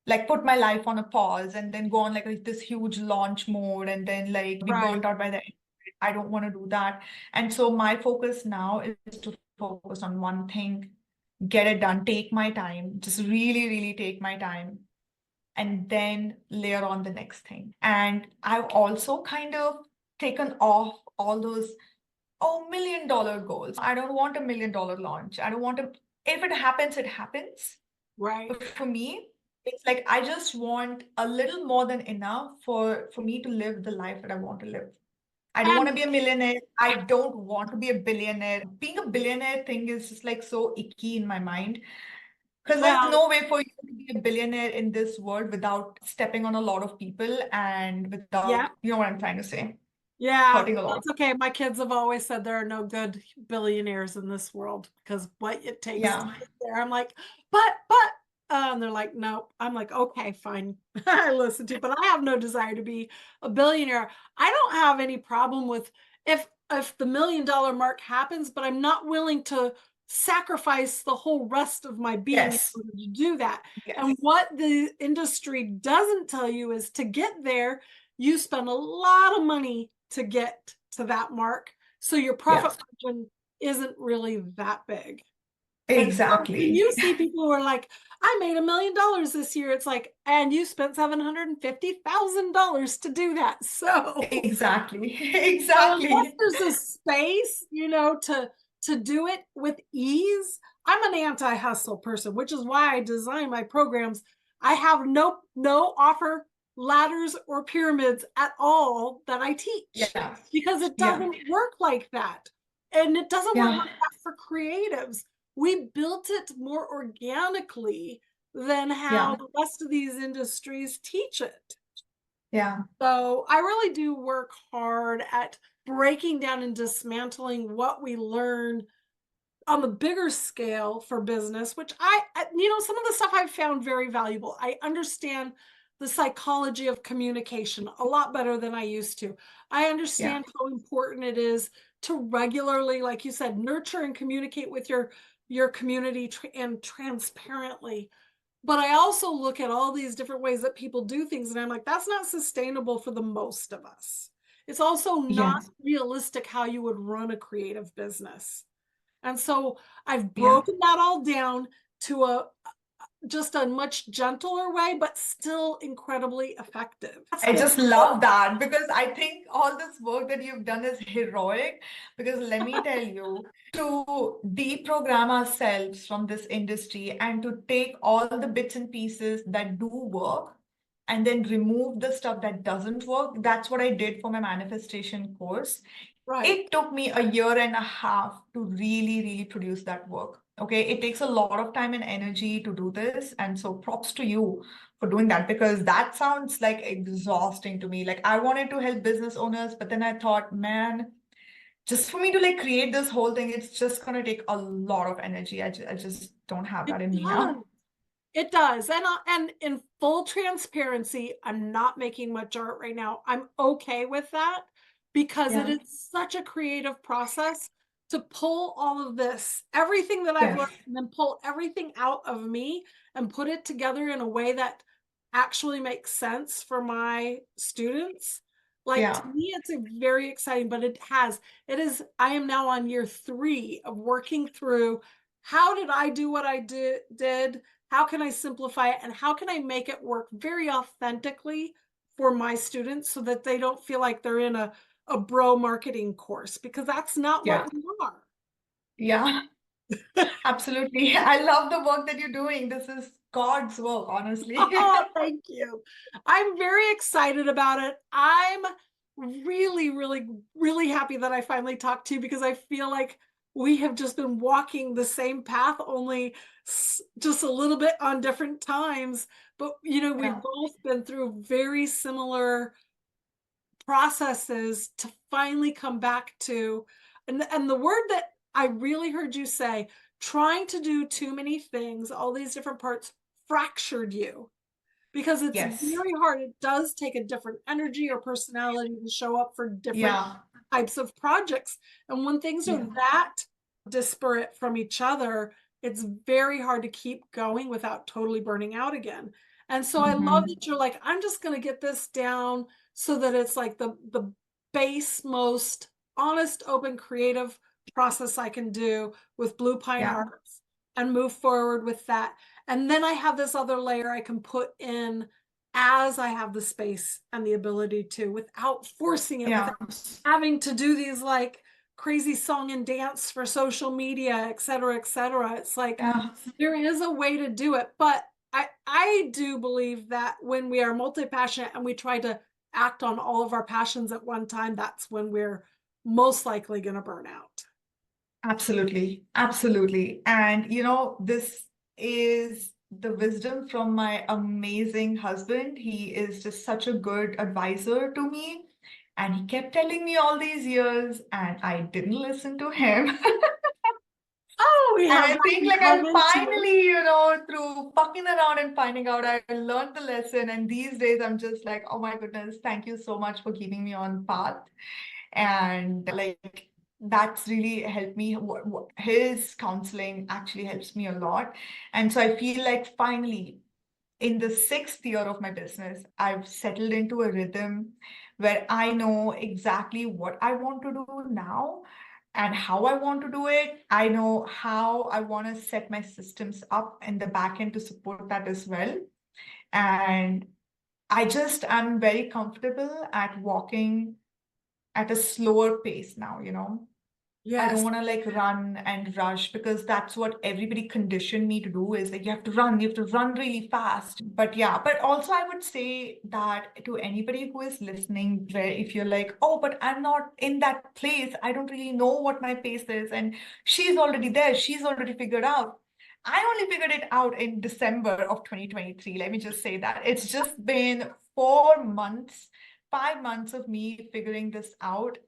like put my life on a pause and then go on like this huge launch mode and then like be Right. burnt out by the end. I don't want to do that. And so my focus now is to focus on one thing, get it done, take my time, just really, really take my time, and then layer on the next thing. And I've also kind of taken off all those $1 million goals. I don't want $1 million launch. I don't want to, if it happens, it happens. Right. But for me, it's like I just want a little more than enough for me to live the life that I want to live. I don't want to And be a millionaire. I don't want to be a billionaire. Being a billionaire thing is just like so icky in my mind. Because there's well, no way for you to be a billionaire in this world without stepping on a lot of people and yeah. without, you know what I'm trying to say, Yeah, hurting a lot of that's okay. My kids have always said there are no good billionaires in this world because what it takes to Yeah. get there. I'm like, and they're like, no. I'm like, okay, fine. I listen to you, but I have no desire to be a billionaire. I don't have any problem with if the $1 million mark happens, but I'm not willing to sacrifice the whole rest of my being in Yes. order to do that. Yes. And what the industry doesn't tell you is to get there, you spend a lot of money to get to that mark. So your profit Yes. margin isn't really that big. And so when Exactly. you see people who are like, I made $1 million this year, it's like, and you spent $750,000 to do that. So, Exactly. so unless Exactly. there's a space, to do it with ease, I'm an anti-hustle person, which is why I design my programs. I have no offer ladders or pyramids at all that I teach Yeah. because it Yeah. doesn't work like that. And it doesn't work Yeah. like that for creatives. We built it more organically than how Yeah. the rest of these industries teach it. Yeah. So I really do work hard at breaking down and dismantling what we learn on the bigger scale for business, which some of the stuff I've found very valuable. I understand the psychology of communication a lot better than I used to. I Yeah. understand how important it is to regularly, like you said, nurture and communicate with your community and transparently. But I also look at all these different ways that people do things, and I'm like, that's not sustainable for the most of us. It's also not Yeah. realistic how you would run a creative business. And so I've Yeah. broken that all down to just a much gentler way, but still incredibly effective. I just love that because I think all this work that you've done is heroic. Because let me tell you, to deprogram ourselves from this industry and to take all the bits and pieces that do work and then remove the stuff that doesn't work, that's what I did for my manifestation course. Right. It took me a year and a half to really, really produce that work. Okay. It takes a lot of time and energy to do this. And so props to you for doing that because that sounds like exhausting to me. Like I wanted to help business owners, but then I thought, man, just for me to like create this whole thing, it's just going to take a lot of energy. I just don't have It that in me does. now. It does. And in full transparency, I'm not making much art right now. I'm okay with that because it Yeah. is such a creative process to pull all of this, everything that I've Yes. learned, and then pull everything out of me and put it together in a way that actually makes sense for my students. Like Yeah. to me, it's a very exciting, but I am now on year 3 of working through how did I do what I did? How can I simplify it? And how can I make it work very authentically for my students so that they don't feel like they're in a bro marketing course? Because that's not Yeah. what we are. Yeah. Absolutely. I love the work that you're doing. This is God's work, honestly. Oh, thank you. I'm very excited about it. I'm really, really, really happy that I finally talked to you because I feel like we have just been walking the same path, only just a little bit on different times. But, you know, we've Yeah. both been through very similar processes to finally come back to, and the word that I really heard you say, trying to do too many things, all these different parts fractured you because it's Yes. very hard. It does take a different energy or personality to show up for different Yeah. types of projects. And when things are Yeah. that disparate from each other, it's very hard to keep going without totally burning out again. And so I love Mm-hmm. that you're like, I'm just going to get this down so that it's like the base, most honest, open, creative process I can do with Blue Pine Yeah. Arts and move forward with that. And then I have this other layer I can put in as I have the space and the ability to, without forcing it, Yeah. without having to do these like crazy song and dance for social media, et cetera, et cetera. It's like Yeah. there is a way to do it. But I do believe that when we are multi-passionate and we try to act on all of our passions at one time, that's when we're most likely going to burn out. Absolutely. Absolutely. And this is the wisdom from my amazing husband. He is just such a good advisor to me. And he kept telling me all these years, and I didn't listen to him. Oh, we And have I that think in like I common too. finally, through fucking around and finding out, I learned the lesson. And these days I'm just like, oh my goodness, thank you so much for keeping me on path. And like that's really helped me. His counseling actually helps me a lot. And so I feel like finally, in the 6th year of my business, I've settled into a rhythm where I know exactly what I want to do now and how I want to do it. I know how I want to set my systems up in the back end to support that as well. And I'm very comfortable at walking at a slower pace now. I don't Yes. want to like run and rush because that's what everybody conditioned me to do is like you have to run really fast. But yeah, but also I would say that to anybody who is listening, where if you're like, oh, but I'm not in that place, I don't really know what my pace is, and she's already there, she's already figured out. I only figured it out in December of 2023. Let me just say that. It's just been 4 months, 5 months of me figuring this out.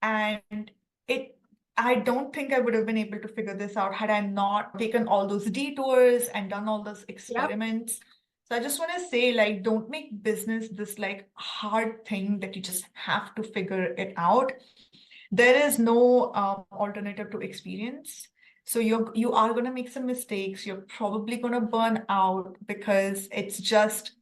And it I don't think I would have been able to figure this out had I not taken all those detours and done all those Yep. experiments. So I just want to say, like, don't make business this like hard thing that you just have to figure it out. There is no alternative to experience. So you are going to make some mistakes. You're probably going to burn out because it's just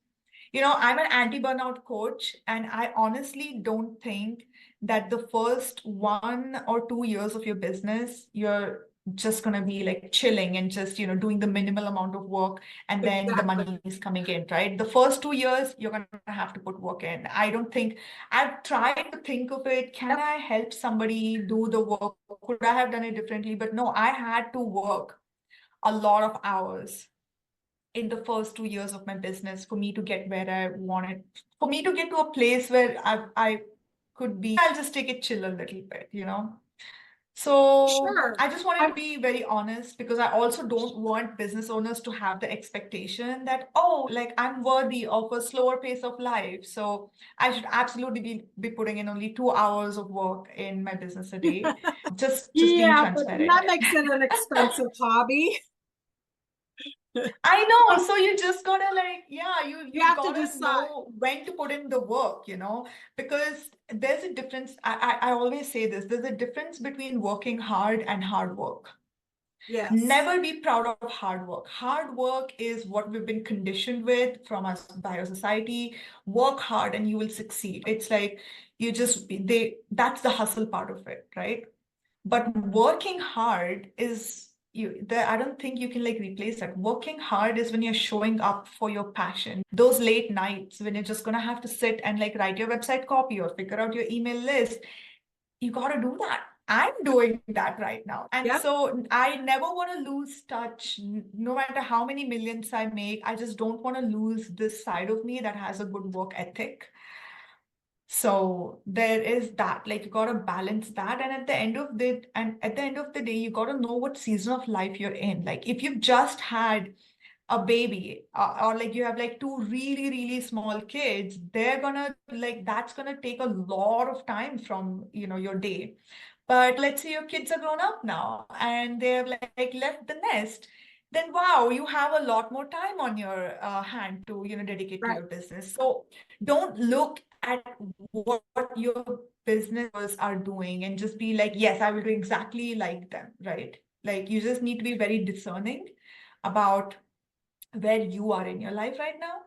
I'm an anti-burnout coach, and I honestly don't think that the first 1 or 2 years of your business, you're just going to be like chilling and just, doing the minimal amount of work, and then the Exactly. money is coming in, right? The first 2 years, you're going to have to put work in. I don't think I've tried to think of it. Can Yep. I help somebody do the work? Could I have done it differently? But no, I had to work a lot of hours in the first 2 years of my business for me to get where I wanted, for me to get to a place where I could be, I'll just take it chill a little bit. So Sure. I just wanted to I'm be very honest because I also don't want business owners to have the expectation that, oh, like I'm worthy of a slower pace of life. So I should absolutely be putting in only 2 hours of work in my business a day. Just being yeah, but that transparent. makes it an expensive hobby. I know. So you just gotta like, yeah, you You you have to gotta decide. know when to put in the work, because there's a difference. I always say this, there's a difference between working hard and hard work. Yes. Never be proud of hard work. Hard work is what we've been conditioned with from us by our society. Work hard and you will succeed. It's like that's the hustle part of it, right? But working hard is I don't think you can like replace that. Working hard is when you're showing up for your passion. Those late nights when you're just gonna have to sit and like write your website copy or figure out your email list, you gotta do that. I'm doing that right now. And Yep. so I never want to lose touch, no matter how many millions I make. I just don't want to lose this side of me that has a good work ethic. So there is that, like you got to balance that. And at the end of the day, you got to know what season of life you're in. Like if you've just had a baby or like you have like two really, really small kids, they're gonna like that's gonna take a lot of time from your day. But let's say your kids are grown up now and they've like left the nest, then wow, you have a lot more time on your hand to dedicate to Right. your business. So don't look at what your businesses are doing and just be like, yes, I will do exactly like them, right? Like you just need to be very discerning about where you are in your life right now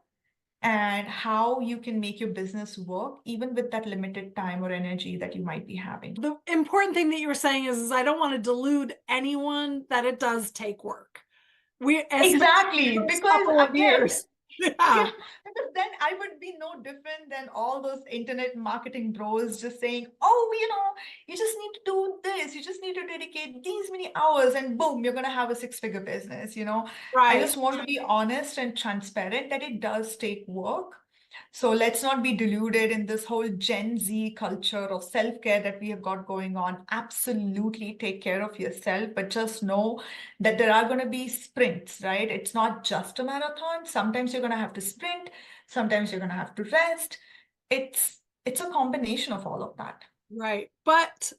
and how you can make your business work even with that limited time or energy that you might be having. The important thing that you were saying is I don't want to delude anyone that it does take work. Exactly, Especially because couple of again, years. yeah, Yeah. because then I would be no different than all those internet marketing bros just saying, oh, you just need to do this, you just need to dedicate these many hours, and boom, you're going to have a six-figure business. I Right. just want to be honest and transparent that it does take work. So let's not be deluded in this whole Gen Z culture of self-care that we have got going on. Absolutely take care of yourself, but just know that there are going to be sprints, right? It's not just a marathon. Sometimes you're going to have to sprint, sometimes you're going to have to rest. It's a combination of all of that. Right. But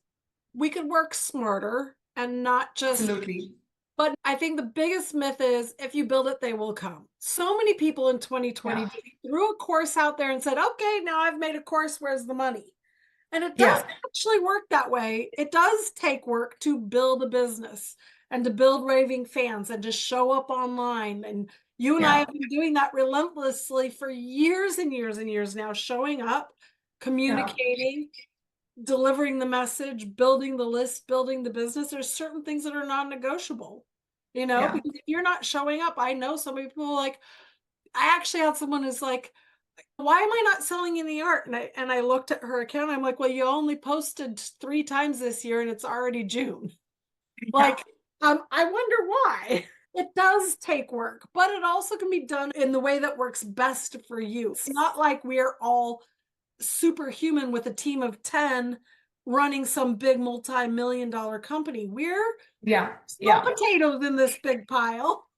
we could work smarter and not just. Absolutely. But I think the biggest myth is if you build it, they will come. So many people in 2020 Yeah. threw a course out there and said, okay, now I've made a course. Where's the money? And it does Yeah. actually work that way. It does take work to build a business and to build raving fans and to show up online. And you and I Yeah. have been doing that relentlessly for years and years and years now, showing up, Yeah. communicating, delivering the message, building the list, building the business. There's certain things that are non-negotiable, Yeah. because if you're not showing up, I know so many people like, I actually had someone who's like, why am I not selling any art? And I looked at her account. I'm like, well, you only posted 3 times this year and it's already June. Yeah. Like, I wonder why. It does take work, but it also can be done in the way that works best for you. It's not like we're all superhuman with a team of 10 running some big multi-million-dollar company. We're Yeah. small Yeah. potatoes in this big pile.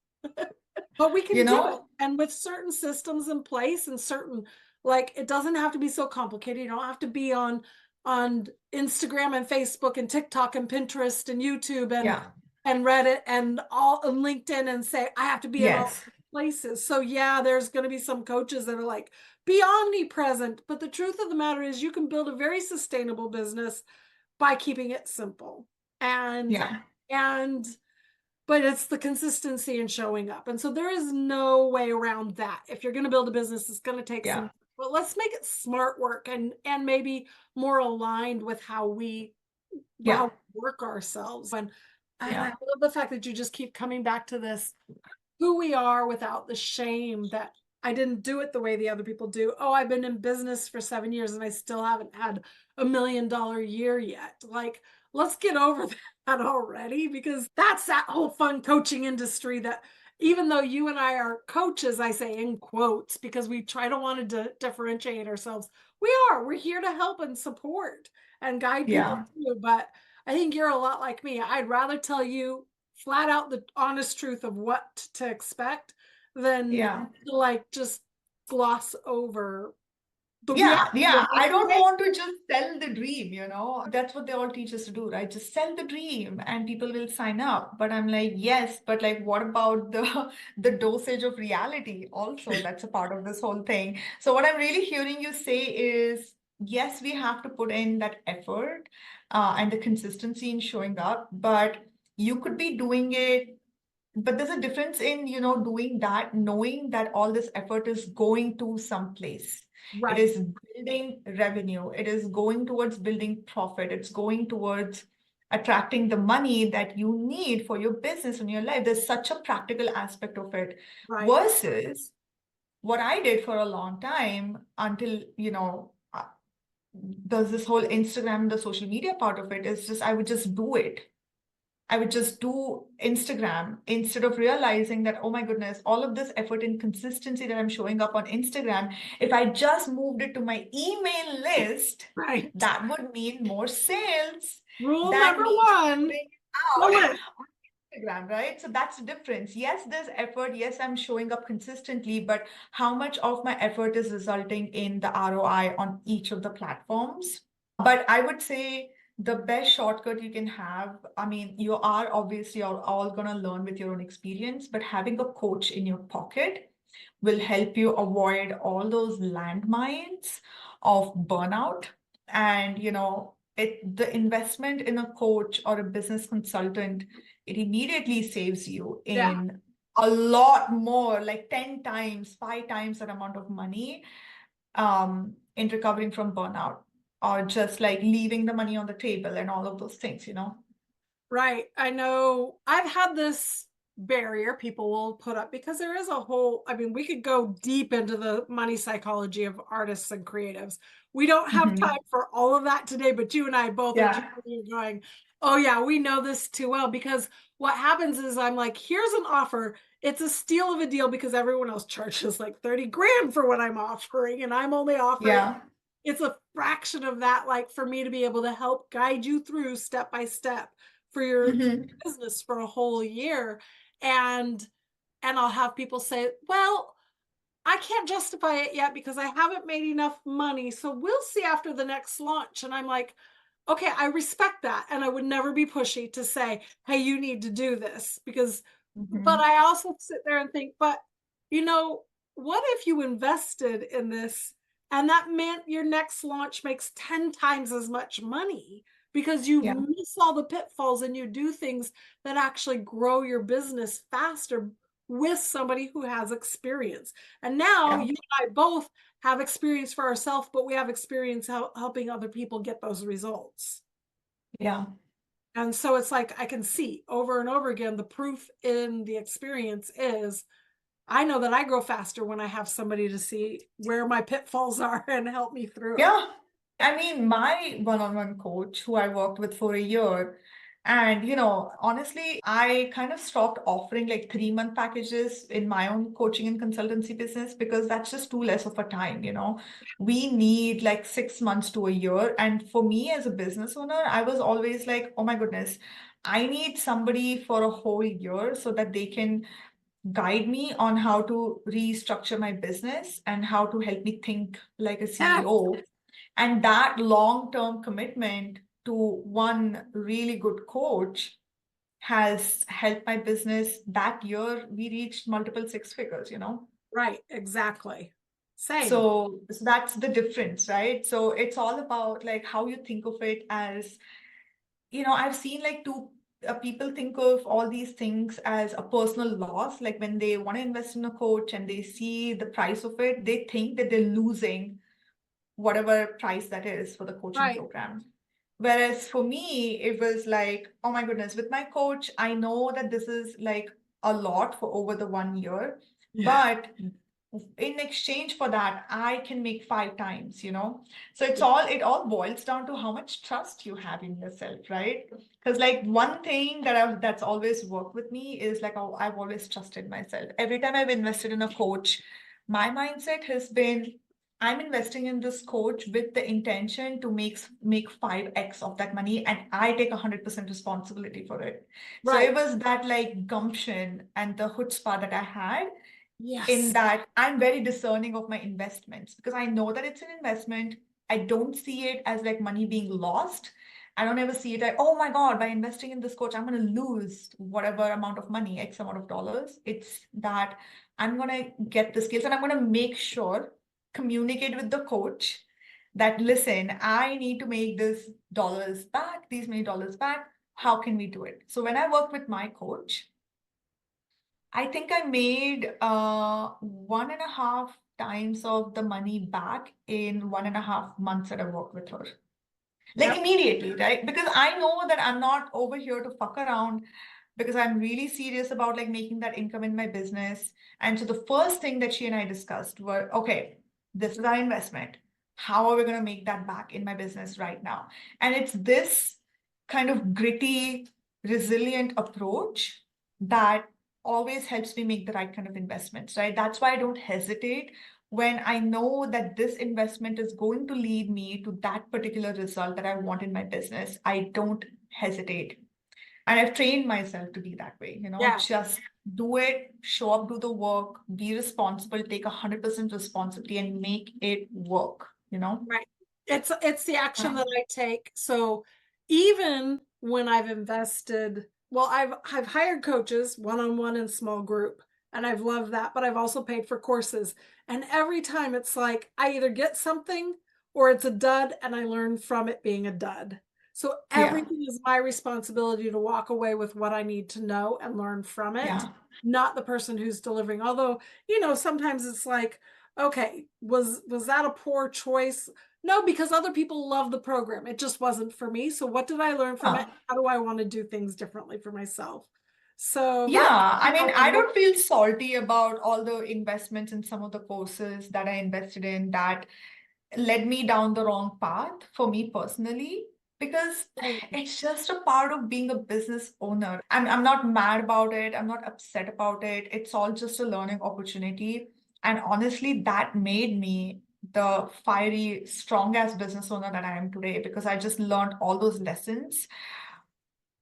But we can You do know, it. And with certain systems in place and certain, like, it doesn't have to be so complicated. You don't have to be on Instagram and Facebook and TikTok and Pinterest and YouTube yeah. and Reddit and all and LinkedIn and say, I have to be in all Yes. places. So yeah, there's going to be some coaches that are like, be omnipresent. But the truth of the matter is you can build a very sustainable business by keeping it simple. And Yeah. and but it's the consistency and showing up. And so there is no way around that. If you're going to build a business, it's going to take Yeah. some, but let's make it smart work and maybe more aligned with how we Yeah. work ourselves. And I Yeah. love the fact that you just keep coming back to this, who we are without the shame that I didn't do it the way the other people do. Oh, I've been in business for 7 years and I still haven't had $1 million year yet. Like, let's get over that already, because that's that whole fun coaching industry that, even though you and I are coaches, I say in quotes, because we try to want to differentiate ourselves. We're here to help and support and guide people Yeah. too. But I think you're a lot like me. I'd rather tell you flat out the honest truth of what to expect than Yeah. to like just gloss over the Yeah, reality yeah. of I don't it. want to just sell the dream. That's what they all teach us to do, right? Just sell the dream and people will sign up. But I'm like, yes, but like what about the the dosage of reality also? That's a part of this whole thing. So what I'm really hearing you say is, yes, we have to put in that effort and the consistency in showing up, but you could be doing it. But there's a difference in, doing that, knowing that all this effort is going to some place. It Right. is building revenue. It is going towards building profit. It's going towards attracting the money that you need for your business and your life. There's such a practical aspect of it Right. versus what I did for a long time until, there's this whole Instagram, the social media part of it is just, I would just do it. I would just do Instagram instead of realizing that, oh my goodness, all of this effort and consistency that I'm showing up on Instagram, if I just moved it to my email list, Right. that would mean more sales. Rule That number means one, putting it kill out it. on Instagram, right? So that's the difference. Yes, there's effort. Yes, I'm showing up consistently, but how much of my effort is resulting in the ROI on each of the platforms? But I would say the best shortcut you can have, I mean, you are obviously all going to learn with your own experience, but having a coach in your pocket will help you avoid all those landmines of burnout. And, the investment in a coach or a business consultant, it immediately saves you Yeah. in a lot more, like 10 times, 5 times that amount of money in recovering from burnout, or just like leaving the money on the table and all of those things. Right. I know I've had this barrier people will put up because there is a whole, I mean, we could go deep into the money psychology of artists and creatives. We don't have Mhm. time for all of that today, but you and I both are Yeah. going, oh yeah, we know this too well, because what happens is I'm like, here's an offer. It's a steal of a deal because everyone else charges like 30 grand for what I'm offering, and I'm only offering, Yeah. it's a fraction of that, like for me to be able to help guide you through step by step for your Mhm. business for a whole year. And I'll have people say, well, I can't justify it yet because I haven't made enough money, so we'll see after the next launch. And I'm like, okay, I respect that, and I would never be pushy to say, hey, you need to do this, because but Mhm. I also sit there and think, but you know, what if you invested in this and that meant your next launch makes 10 times as much money because you Yeah. miss all the pitfalls and you do things that actually grow your business faster with somebody who has experience. And now Yeah. you and I both have experience for ourselves, but we have experience helping other people get those results. Yeah. And so it's like I can see over and over again, the proof in the experience is I know that I grow faster when I have somebody to see where my pitfalls are and help me through it. Yeah. I mean, my one-on-one coach who I worked with for a year, and honestly, I kind of stopped offering like 3-month packages in my own coaching and consultancy business because that's just too less of a time. We need like 6 months to a year. And for me as a business owner, I was always like, oh my goodness, I need somebody for a whole year so that they can guide me on how to restructure my business and how to help me think like a Yeah, CEO. And that long-term commitment to one really good coach has helped my business. That year, we reached multiple six figures. right, exactly. Same. So that's the difference, right? So it's all about like how you think of it as, I've seen like two people think of all these things as a personal loss. Like when they want to invest in a coach and they see the price of it, they think that they're losing whatever price that is for the coaching Right. program. Whereas for me, it was like, oh my goodness, with my coach, I know that this is like a lot for over the 1 year, Yeah. but in exchange for that, I can make 5 times. So it all boils down to how much trust you have in yourself, right? Because like one thing that's always worked with me is like I've always trusted myself. Every time I've invested in a coach, my mindset has been I'm investing in this coach with the intention to make 5x of that money, and I take 100% responsibility for it. So Right. it was that like gumption and the chutzpah that I had in Yes. that I'm very discerning of my investments because I know that it's an investment. I don't see it as like money being lost. I don't ever see it like, oh my God, by investing in this coach, I'm going to lose whatever amount of money, X amount of dollars. It's that I'm going to get the skills and I'm going to make sure, communicate with the coach that, listen, I need to make this dollars back, these many dollars back. How can we do it? So when I worked with my coach, I think I made 1.5 times of the money back in 1.5 months that I worked with her. Like Yep. immediately, right? Because I know that I'm not over here to fuck around because I'm really serious about like making that income in my business. And so the first thing that she and I discussed were, okay, this is our investment. how are we going to make that back in my business right now? And it's this kind of gritty, resilient approach that always helps me make the right kind of investments, right? That's why I don't hesitate when I know that this investment is going to lead me to that particular result that I want in my business. I don't hesitate. And I've trained myself to be that way, Yeah. just do it, show up, do the work, be responsible, take 100% responsibility and make it work, Right. It's the action Yeah. that I take. So even when I've invested, well, I've hired coaches one-on-one in small group, and I've loved that, but I've also paid for courses. And every time it's like I either get something or it's a dud and I learn from it being a dud. So Yeah. everything is my responsibility to walk away with what I need to know and learn from it, Yeah. not the person who's delivering. Although, sometimes it's like, okay, was that a poor choice? No, because other people love the program. It just wasn't for me. So what did I learn from it? How do I want to do things differently for myself? So that, Yeah, I mean, I and don't feel salty about all the investments in some of the courses that I invested in that led me down the wrong path for me personally, because it's just a part of being a business owner. I'm not mad about it. I'm not upset about it. It's all just a learning opportunity. And honestly, that made me the fiery, strong ass business owner that I am today, because I just learned all those lessons.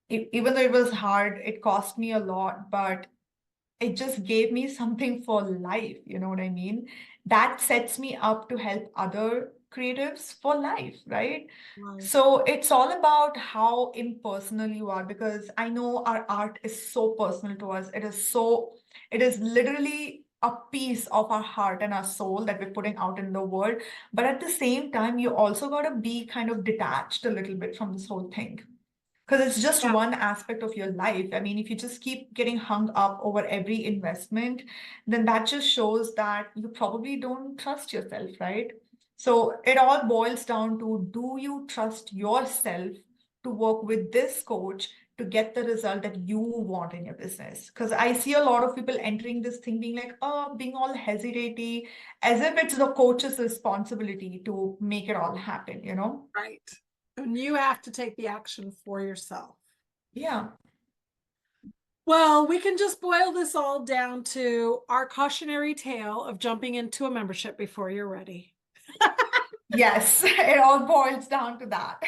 Even though it was hard, it cost me a lot, but it just gave me something for life. You know what I mean? That sets me up to help other creatives for life, right? So it's all about how impersonal you are, because I know our art is so personal to us. It is literally a piece of our heart and our soul that we're putting out in the world. But at the same time, you also got to be kind of detached a little bit from this whole thing, because it's just yeah. one aspect of your life. I mean, if you just keep getting hung up over every investment, then that just shows that you probably don't trust yourself, right? So it all boils down to, do you trust yourself to work with this coach to get the result that you want in your business? Because I see a lot of people entering this thing being like, oh, being all hesitating, as if it's the coach's responsibility to make it all happen, Right. And you have to take the action for yourself. Yeah. Well, we can just boil this all down to our cautionary tale of jumping into a membership before you're ready. Yes, it all boils down to that.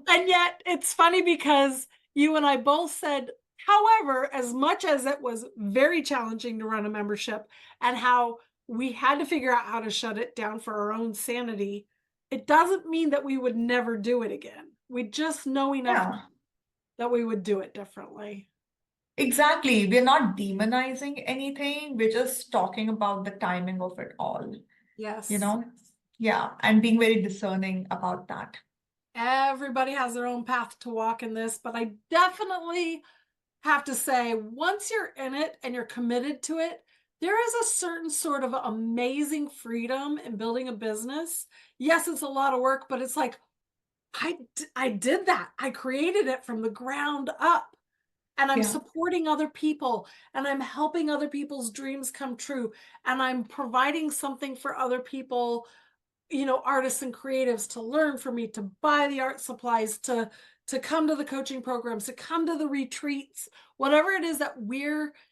And yet it's funny because you and I both said, however, as much as it was very challenging to run a membership and how we had to figure out how to shut it down for our own sanity, it doesn't mean that we would never do it again. We just know enough Yeah, that we would do it differently. exactly. We're not demonizing anything. We're just talking about the timing of it all, you Yes. know? Yeah, and being very discerning about that. Everybody has their own path to walk in this, but I definitely have to say, once you're in it and you're committed to it, there is a certain sort of amazing freedom in building a business. Yes, it's a lot of work, but it's like, I did that. I created it from the ground up. And I'm Yeah, supporting other people, and I'm helping other people's dreams come true, and I'm providing something for other people, artists and creatives, to learn from me, to buy the art supplies, to come to the coaching programs, to come to the retreats, whatever it is that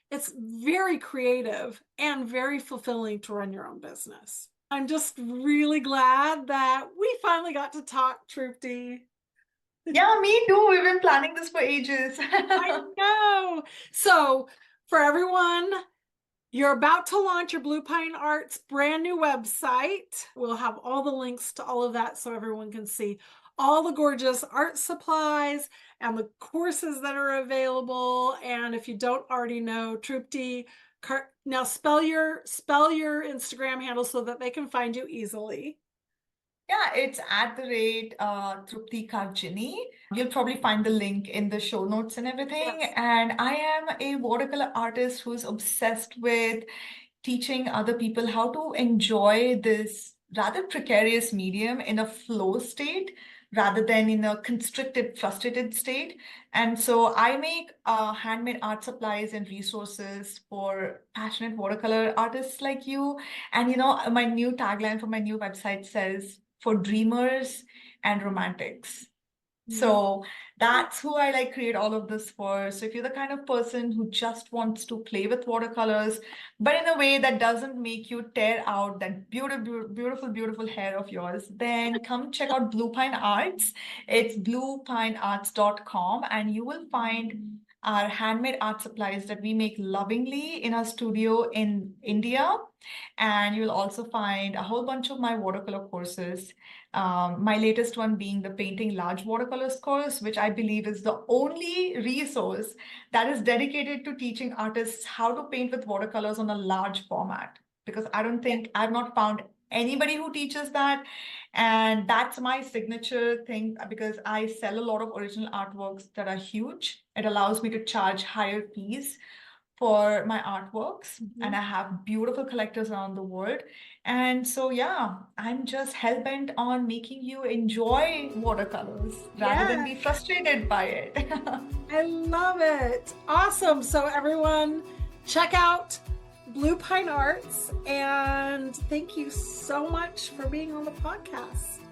it's very creative and very fulfilling to run your own business. I'm just really glad that we finally got to talk, Trupti. yeah, me too. We've been planning this for ages. I know. So for everyone, you're about to launch your Blue Pine Arts brand new website. We'll have all the links to all of that so everyone can see all the gorgeous art supplies and the courses that are available. And if you don't already know, now spell your Instagram handle so that they can find you easily. Yeah, it's at the rate Trupti Karjinni. You'll probably find the link in the show notes and everything. Yes. And I am a watercolor artist who's obsessed with teaching other people how to enjoy this rather precarious medium in a flow state rather than in a constricted, frustrated state. And so I make handmade art supplies and resources for passionate watercolor artists like you. And my new tagline for my new website says, for dreamers and romantics. Mhm. So that's who I like create all of this for. So if you're the kind of person who just wants to play with watercolors, but in a way that doesn't make you tear out that beautiful, beautiful, beautiful hair of yours, then come check out Blue Pine Arts. It's bluepinearts.com, and you will find our handmade art supplies that we make lovingly in our studio in India. And you'll also find a whole bunch of my watercolor courses. My latest one being the Painting Large Watercolors course, which I believe is the only resource that is dedicated to teaching artists how to paint with watercolors on a large format. Because I don't think I've not found anybody who teaches that. And that's my signature thing, because I sell a lot of original artworks that are huge. It allows me to charge higher fees for my artworks, and I have beautiful collectors around the world. And so, yeah, I'm just hell-bent on making you enjoy watercolors rather than be frustrated by it. I love it. Awesome. So everyone, check out Blue Pine Arts, and thank you so much for being on the podcast.